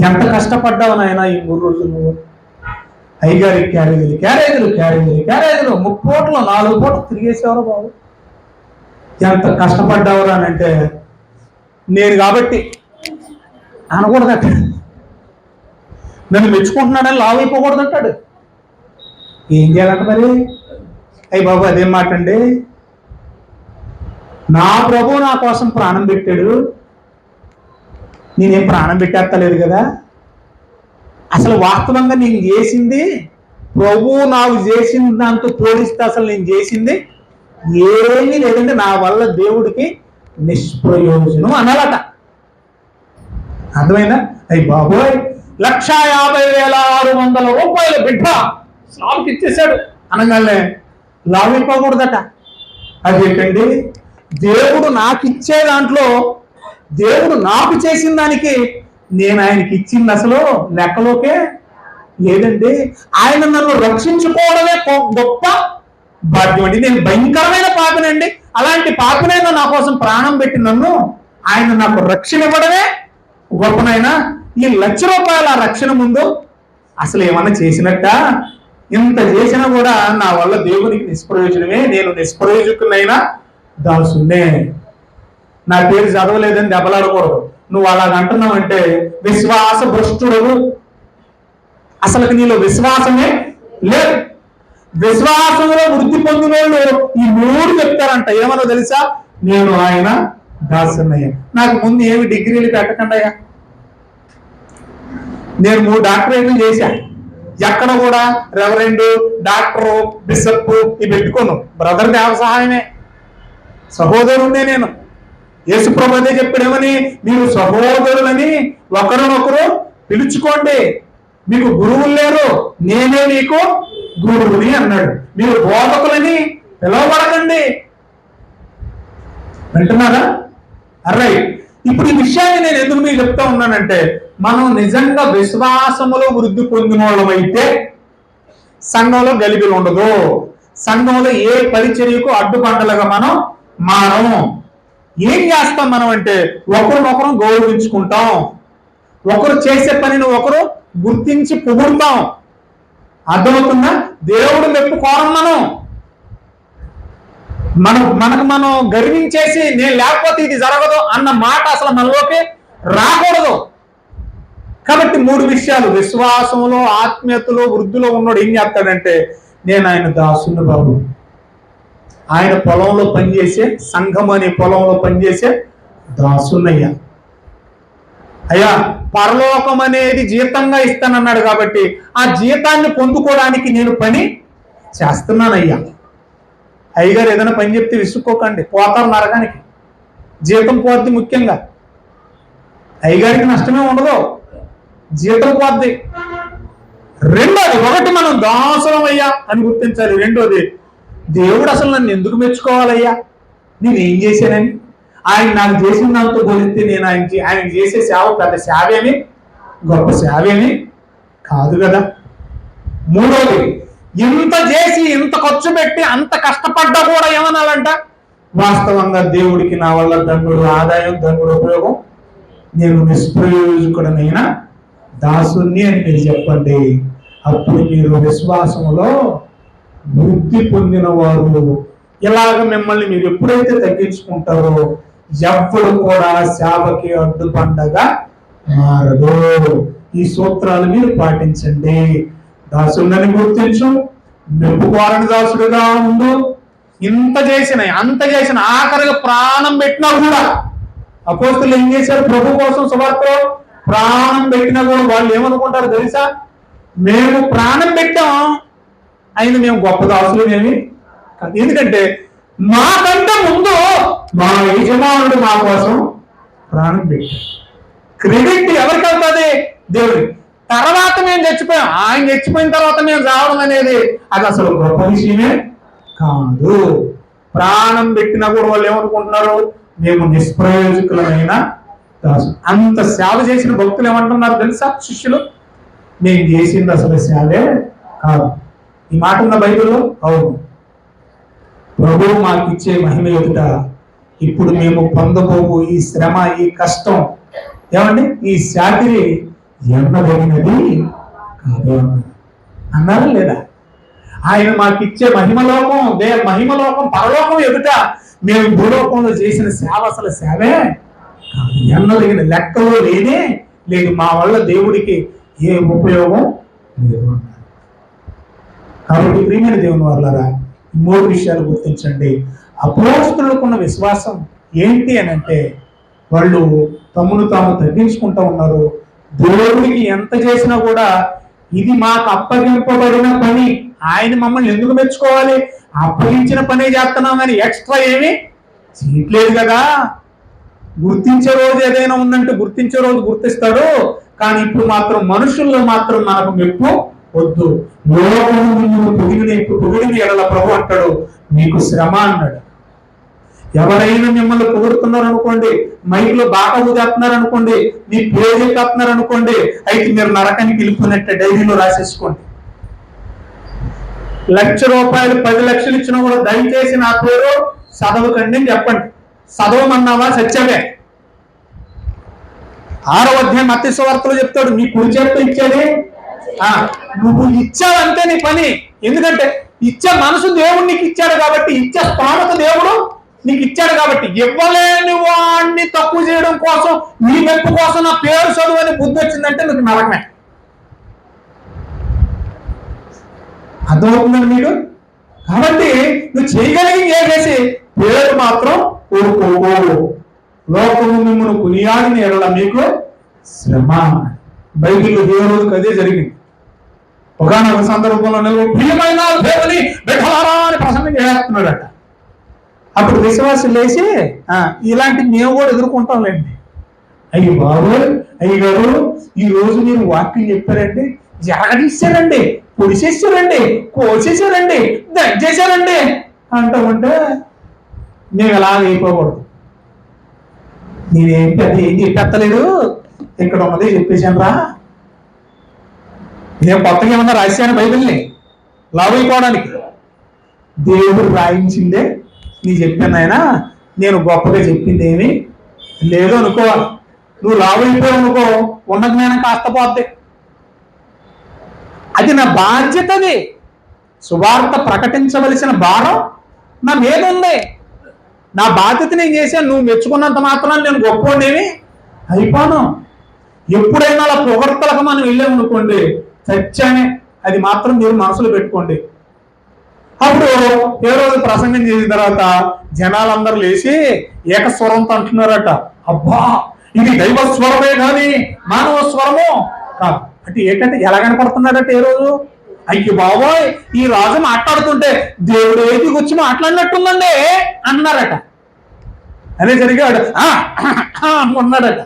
Speaker 1: ఎంత కష్టపడ్డావు నాయన ఈ 3 రోజులు, అయ్యగారి క్యారేజీలు 30 పూటలు 4 పూటలు తిరిగేసేవారు బాబు, ఎంత కష్టపడ్డావురా అని అంటే, నేను కాబట్టి అనకూడదట, నన్ను మెచ్చుకుంటున్నాడని లావు అయిపోకూడదంటాడు. ఏం చేయాలంట మరి? అయ్యి బాబు అదేం మాట అండి, నా ప్రభు నా కోసం ప్రాణం పెట్టాడు, నేనేం ప్రాణం పెట్టేస్తలేదు కదా. అసలు వాస్తవంగా నేను చేసింది, ప్రభువు నాకు చేసిన దాంతో పోలిస్తే అసలు నేను చేసింది ఏమీ లేదంటే నా వల్ల దేవుడికి నిష్ప్రయోజనం అనాలట. అర్థమైందా? అయ్యి బాబోయ్, 1,50,600 రూపాయలు బిడ్డ స్లాబ్కి ఇచ్చేశాడు అనగానే లాభం అయిపోకూడదట. అదేంటండి, దేవుడు నాకు ఇచ్చే దాంట్లో దేవుడు నాకు చేసిన దానికి నేను ఆయనకి ఇచ్చింది అసలు లెక్కలోకే లేదండి. ఆయన నన్ను రక్షించుకోవడమే గొప్ప భాగ్యం అండి. నేను భయంకరమైన పాపినండి. అలాంటి పాపినైనా నా కోసం ప్రాణం పెట్టి నన్ను ఆయన నాకు రక్షణ ఇవ్వడమే గొప్పనైనా ఈ ₹1,00,000 రక్షణ ముందు అసలు ఏమన్నా చేసినట్ట? ఇంత చేసినా కూడా నా వల్ల దేవునికి నిష్ప్రయోజనమే. నేను నిష్ప్రయోజకునైనా దాసునే. నా పేరు చదవలేదని దెబ్బలాడకూడదు. నువ్వు అలాగంటున్నావంటే విశ్వాస భ్రష్టుడు. అసలు నీలో విశ్వాసమే లేదు. విశ్వాసంలో వృద్ధి పొందిన వాళ్ళు ఈ 3 చెప్తారంట. ఏమన్నా తెలుసా? నేను ఆయన దాసునయ్య. నాకు ముందు ఏమి డిగ్రీలు పెట్టకండియా. నేను 3 డాక్టరేట్లు చేశా. ఎక్కడ కూడా రెవరెండు, డాక్టరు, బిషప్ ఇవి పెట్టుకోను. బ్రదర్ దేవ సహాయమే, సహోదరుణ్ణే నేను. యేసుప్రభు అదే చెప్పాడేమని, మీరు సహోదరులని ఒకరినొకరు పిలుచుకోండి. మీకు గురువులు లేరు, నేనే మీకు గురువుని అన్నాడు. మీరు బోధకులని పిలవబడకండి. వింటున్నారా? అర్రై, ఇప్పుడు ఈ విషయాన్ని నేను ఎందుకు మీకు చెప్తా ఉన్నానంటే, మనం నిజంగా విశ్వాసములో వృద్ధి పొందిన వాళ్ళమైతే సంఘంలో గలిబిలు ఉండదు. సంఘంలో ఏ పరిచర్యకు అడ్డుబండలుగా మనం మారం. ఏం చేస్తాం మనం అంటే, ఒకరినొకరు గౌరవించుకుంటాం. ఒకరు చేసే పనిని ఒకరు గుర్తించి పొగుడుతాం. అర్థమవుతుందా? దేవుడు మెప్పు కోరం. మనం గర్వించేసి నేను లేకపోతే ఇది జరగదు అన్న మాట అసలు మనలోకి రాకూడదు. కాబట్టి 3 విషయాలు. విశ్వాసంలో, ఆత్మీయతలో, వృద్ధిలో ఉన్నాడు ఏం చేస్తాడంటే, నేను ఆయన దాసుని బాబు. ఆయన పొలంలో పనిచేసే, సంఘం అనే పొలంలో పనిచేసే దాసున్నయ్యా. అయ్యా, పరలోకం అనేది జీతంగా ఇస్తానన్నాడు కాబట్టి ఆ జీతాన్ని పొందుకోవడానికి నేను పని చేస్తున్నానయ్యా. అయ్యగారు ఏదైనా పని చెప్తే విసుక్కోకండి, పోతారు నరకానికి. జీతం పోద్ది. ముఖ్యంగా అయ్యగారికి నష్టమే ఉండదు, జీతం పోద్ది. రెండోది, ఒకటి మనం దాసులం అయ్యా అని గుర్తించాలి. రెండోది, దేవుడు అసలు నన్ను ఎందుకు మెచ్చుకోవాలయ్యా, నేనేం చేశానని. ఆయన నాకు చేసిన దాంతో పోలిస్తే నేను ఆయనకి చేసే సేవ పెద్ద సేవేమి, గొప్ప సేవేమి కాదు కదా. మూడోది, ఇంత చేసి ఇంత ఖర్చు పెట్టి అంత కష్టపడ్డా కూడా ఏమనాలంట, వాస్తవంగా దేవుడికి నా వల్ల దంగుడు ఆదాయం, దంగుడు ఉపయోగం, నేను నిష్ప్రయోజకుడనైనా దాసుని అని మీరు చెప్పండి. అప్పుడు మీరు విశ్వాసంలో వృద్ధి పొందిన వారు. ఇలాగ మిమ్మల్ని మీరు ఎప్పుడైతే తగ్గించుకుంటారో ఎవ్వడు కూడా సేవకి అడ్డుపండగా మారదు. ఈ సూత్రాలు మీరు పాటించండి. దాసులని గుర్తించు, మెప్పుకోరని దాసుడుగా ఉండు. ఇంత చేసిన అంత చేసిన ఆఖరిగా ప్రాణం పెట్టినా కూడా అపోస్తులు ఏం చేశారు? ప్రభు కోసం సువార్తలో ప్రాణం పెట్టినా కూడా వాళ్ళు ఏమనుకుంటారు తెలుసా? మేము ప్రాణం పెట్టాం, అయిన మేము గొప్ప దాసులు ఏమి కాదు. ఎందుకంటే మాకంటే ముందు మా యజమానుడు మా కోసం ప్రాణం పెట్టాడు. క్రెడిట్ ఎవరికి వెళ్తుంది? దేవుడికి. తర్వాత మేము చచ్చిపోయాం, ఆయన చచ్చిపోయిన తర్వాత మేము రావడం అనేది అది అసలు గొప్ప విషయమే కాదు. ప్రాణం పెట్టినా కూడా వాళ్ళు ఏమనుకుంటున్నారు? మేము నిష్ప్రయోజకులమైన దాసు. అంత సేవ చేసిన భక్తులు ఏమంటున్నారు తెలుసా? శిష్యులు, మేము చేసింది అసలు సేవే కాదు. ఈ మాట ఉన్న బైబిల్లో. అవును, ప్రభువు మాకు ఇచ్చే మహిమ ఎదుట ఇప్పుడు మేము పొందబోవు ఈ శ్రమ, ఈ కష్టం ఏమండి, ఈ శాతిరి ఎన్నదగినది కాదు అన్నారా లేదా? ఆయన మాకు ఇచ్చే మహిమలోకం, మహిమలోకం, పరలోకం ఎదుట మేము భూలోకంలో చేసిన సేవ అసలు సేవే కాదు, ఎన్నదగిన లెక్కలో లేనే లేదు. మా వల్ల దేవుడికి ఏ ఉపయోగం లేదు అన్నారు. కాబట్టి ప్రియమైన దేవుని వాళ్ళారా, 3 విషయాలు గుర్తించండి. అపోస్తలులకు ఉన్న విశ్వాసం ఏంటి అని అంటే, వాళ్ళు తమను తాము తగ్గించుకుంటూ ఉన్నారు. దేవుడికి ఎంత చేసినా కూడా ఇది మాకు అప్పగింపబడిన పని, ఆయన మమ్మల్ని ఎందుకు మెచ్చుకోవాలి, అప్పగించిన పనే చేస్తున్నాం కానీ ఎక్స్ట్రా ఏమీ చేయట్లేదు కదా. గుర్తించే రోజు ఏదైనా ఉందంటే గుర్తించే రోజు గుర్తిస్తాడు, కానీ ఇప్పుడు మాత్రం మనుషుల్లో మాత్రం మనకు మెప్పు వద్దు. పొగిడిన ఎడల ప్రభు అంటాడు మీకు శ్రమ అన్నాడు. ఎవరైనా మిమ్మల్ని పొగుడుతున్నారు అనుకోండి, మైక్లో బాగా ఊదేస్తున్నారు అనుకోండి, మీ పేరు చెప్తున్నారు అనుకోండి, అయితే మీరు నరకానికి వెళ్ళిపోయినట్టే డైరీలో రాసేసుకోండి. ₹1,00,000 10 లక్షలు ఇచ్చినా కూడా దయచేసి నా పేరు చదవకండి అని చెప్పండి. చదవమన్నావా సత్యమే. 6వ అధ్యాయం మత్తయి సువార్తలో చెప్తాడు, నీ కుడి చేత్తో ఇచ్చేది నువ్వు ఇచ్చావంటే నీ పని. ఎందుకంటే ఇచ్చే మనసు దేవుడు నీకు ఇచ్చాడు కాబట్టి, ఇచ్చే స్థానత దేవుడు నీకు ఇచ్చాడు కాబట్టి, ఇవ్వలేని వాడిని తక్కువ చేయడం కోసం, నీ మెప్పు కోసం నా పేరు చదువు అని బుద్ధి వచ్చిందంటే నీకు నరకమే. అర్థమవుతుందండి మీకు? కాబట్టి నువ్వు చేయగలిగి ఏం చేసి పేరు మాత్రం కోరుకోవు. లోకము మిమ్మల్ని కొనియాడిన ఎడల మీకు శ్రమ. బైబిల్లో ఏ రోజుకి అదే జరిగింది. ఒకనొక సందర్భంలో నువ్వు ప్రియమైన దేవుని బిడ్డలారా అని ప్రసంగం చేస్తున్నాడట. అప్పుడు విశ్వాసులు లేచి ఇలాంటి మేము కూడా ఎదుర్కొంటాంలేండి. అయ్యి బాబు, అయ్యగారు ఈ రోజు మీరు వాక్యం చెప్పారండి, జరగదీశారండి, పొడిచేసారండి, కోసేసారండి, దంచేశారండి అంటామంటే మేము ఎలా అయిపోకూడదు. నేనేంటి అది ఏం చెప్పేస్తలేడు, ఇక్కడ ఉన్నదే చెప్పేశాను రా. నేను కొత్తగా ఏమన్నా రాశాను బైబిల్ని లావు అయిపోవడానికి? దేవుడు రాయించిందే నీ చెప్పాను ఆయన, నేను గొప్పగా చెప్పింది ఏమి లేదు అనుకోవాలి. నువ్వు లావు అయిపోయావు అనుకో, ఉన్న జ్ఞానం కాస్త పోద్ది. అది నా బాధ్యతది. సువార్త ప్రకటించవలసిన భారం నా మీద ఉంది. నా బాధ్యత నేను చేశాను. నువ్వు మెచ్చుకున్నంత మాత్రాన్ని నేను గొప్పవాడిని అయిపోను. ఎప్పుడైనా అలా పొగడ్తలకు మనం వెళ్ళామనుకోండి చచ్చానే, అది మాత్రం మీరు మనసులో పెట్టుకోండి. అప్పుడు ఏ రోజు ప్రసంగం చేసిన తర్వాత జనాలందరూ లేచి ఏకస్వరంతో అంటున్నారట, అబ్బా ఇది దైవ స్వరమే కానీ మానవ స్వరము కాదు. అంటే ఏంటంటే ఎలా కనపడుతున్నాడట ఏ రోజు, అయ్యి బాబోయ్ ఈ రాజు మాట్లాడుతుంటే దేవుడు ఏది వచ్చి మాట్లాడినట్టుందండి అన్నారట. అదే జరిగాడు అనుకున్నాడట.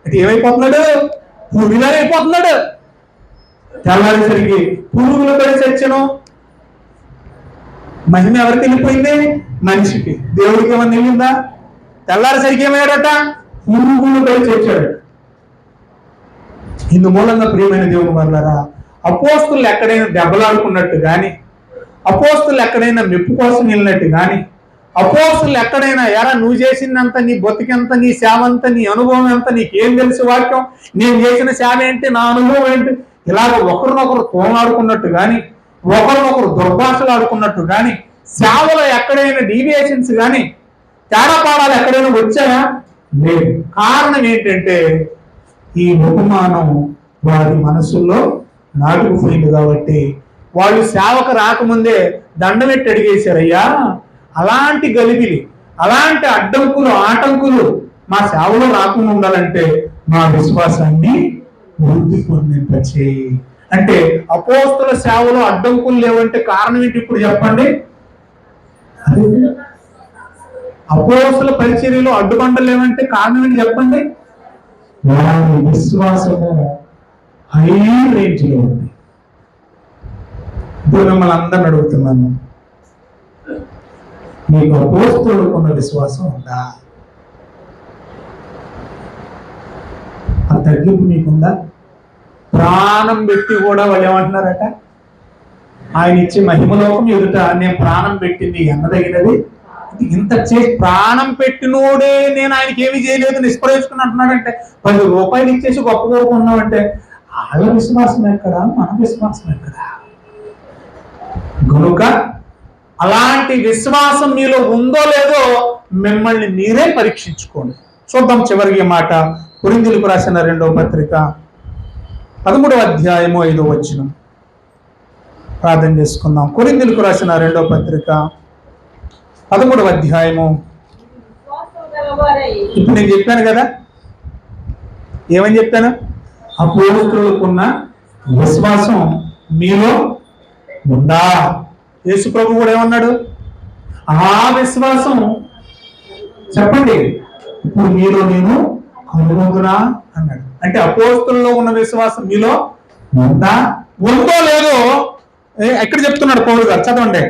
Speaker 1: అంటే ఏమైపోతున్నాడు, పురుగులాగా అయిపోతున్నాడు. తెల్లారేసరికి పురుగులు పడి చచ్చను. మహిమ ఎవరికి వెళ్ళిపోయింది? మనిషికి. దేవుడికి ఏమన్నా వెళ్ళిందా? తెల్లారేసరికి ఏమయ్యాడట, పురుగులు పడి చచ్చాడు. ఇందు మూలంగా ప్రియమైన దేవుని వల్లారా, అపోస్తులు ఎక్కడైనా దెబ్బలాడుకున్నట్టు కానీ, అపోస్తులు ఎక్కడైనా మెప్పు కోసం వెళ్ళినట్టు కానీ, అపోస్తులు ఎక్కడైనా ఎరా నువ్వు చేసిందంత, నీ బతికెంత, నీ సేవ అంత, నీ అనుభవం ఎంత, నీకేం తెలుసు వాక్యం, నేను చేసిన సేవ ఏంటి, నా అనుభవం ఏంటి, ఇలాగ ఒకరినొకరు తోలాడుకున్నట్టు కానీ, ఒకరినొకరు దుర్భాషలు ఆడుకున్నట్టు కానీ, సేవలో ఎక్కడైనా డీవియేషన్స్ కానీ, తేడాపాడాలు ఎక్కడైనా వచ్చాయా? లేదు. కారణం ఏంటంటే ఈ ఉపమానం వారి మనసుల్లో నాటుకుపోయింది కాబట్టి వాళ్ళు సేవకు రాకముందే దండమెట్టి అడిగేశారయ్యా, అలాంటి గలిబిలి, అలాంటి అడ్డంకులు, ఆటంకులు మా సేవలో రాకుండా ఉండాలంటే మా విశ్వాసాన్ని వృద్ధి పొందింపచేయి. అంటే అపోస్తుల సేవలో అడ్డంకులు లేవంటే కారణం ఏంటి ఇప్పుడు చెప్పండి? అదే అపోస్తుల పరిచర్యలో అడ్డుబండలు లేవంటే కారణం ఏంటి చెప్పండి? వారి విశ్వాసము హై రేంజ్ లో ఉంది. ఇప్పుడు మిమ్మల్ని అందరిని అడుగుతున్నాను, మీకు అపోస్తులకు ఉన్న విశ్వాసం ఉందా? ఆ తగ్గింపు మీకుందా? ప్రాణం పెట్టి కూడా వాళ్ళు ఏమంటున్నారట, ఆయన ఇచ్చే మహిమలోకం ఎదుట నేను ప్రాణం పెట్టింది ఎన్నదగినది. ఇంత చేసి ప్రాణం పెట్టినోడే నేను ఆయనకి ఏమి చేయలేదు నిష్ప్రయోజకుని అంటున్నాడంటే, ₹10 ఇచ్చేసి గొప్ప కోరుకున్నామంటే వాళ్ళ విశ్వాసం ఎక్కడా, మన విశ్వాసం ఎక్కడా? కనుక అలాంటి విశ్వాసం మీలో ఉందో లేదో మిమ్మల్ని మీరే పరీక్షించుకోండి. చూద్దాం చివరికి మాట. కొరింథీయులకు రాసిన 2వ పత్రిక 13వ అధ్యాయము 5వ వచనం ప్రార్థన చేసుకుందాం. కొరింథీయులకు రాసిన 2వ పత్రిక 13వ అధ్యాయము. ఇప్పుడు నేను చెప్పాను కదా, ఏమని చెప్పాను? అపోస్తలుకున్న విశ్వాసం మీలో ఉందా? యేసు ప్రభు కూడా ఏమన్నాడు? ఆ విశ్వాసం చెప్పండి ఇప్పుడు మీలో నేను కనుగొందునా అన్నాడు. అంటే అపోస్తలులో ఉన్న విశ్వాసం మీలో ఉందా? ఉందో లేదో ఎక్కడ చెప్తున్నాడు పౌలు గారు? చదవండి.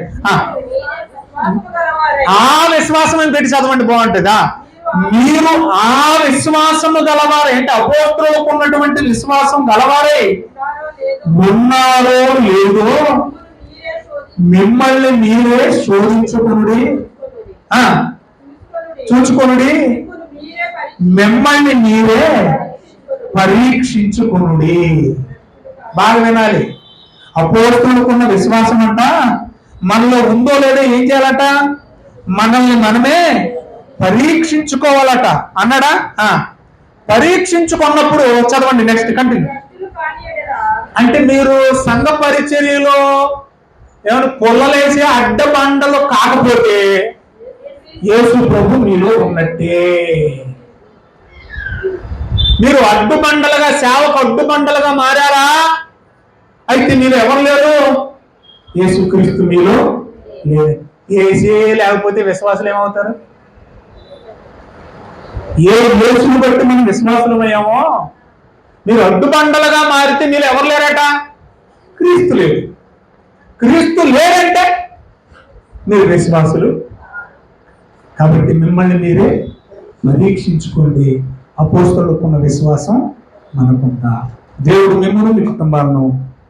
Speaker 1: ఆ విశ్వాసం అని పెట్టి చదవండి, బాగుంటుందా? మీరు ఆ విశ్వాసము గలవారే, అంటే అపోస్తలులకు ఉన్నటువంటి విశ్వాసం గలవారే ఉన్నారో లేదో మిమ్మల్ని మీరే శోధించుకునుడి, చూచుకొనుడి, మిమ్మల్ని మీరే పరీక్షించుకునుడి. బాగా వినాలి. అపోస్తలుకున్న విశ్వాసం అంట మనలో ఉందో లేదో ఏం చేయాలట? మనల్ని మనమే పరీక్షించుకోవాలట అన్నాడా? పరీక్షించుకున్నప్పుడు చదవండి, నెక్స్ట్ కంటిన్యూ. అంటే మీరు సంఘ పరిచర్యలో ఏమైనా పొల్లలేసి అడ్డబండలు కాకపోతే యేసు ప్రభు మీలో ఉన్నట్టే. మీరు అడ్డుబండలుగా, సేవకు అడ్డుబండలుగా మారారా? అయితే మీరు ఎవరు లేరు? యేసుక్రీస్తు మీలో లేదు. ఏసే లేకపోతే విశ్వాసులు ఏమవుతారు? ఏ యేసుని బట్టి మనం విశ్వాసులమయ్యామో, మీరు అడ్డుబండలుగా మారితే మీరు ఎవరు లేరట? క్రీస్తు లేరు. క్రీస్తు లేరంటే మీరు విశ్వాసులు. కాబట్టి మిమ్మల్ని మీరే పరీక్షించుకోండి. అపోస్తలుకున్న విశ్వాసం మనకుందా? దేవుడు మిమ్మల్ని, మీ కుటుంబాలను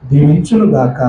Speaker 1: దీవించును గాక.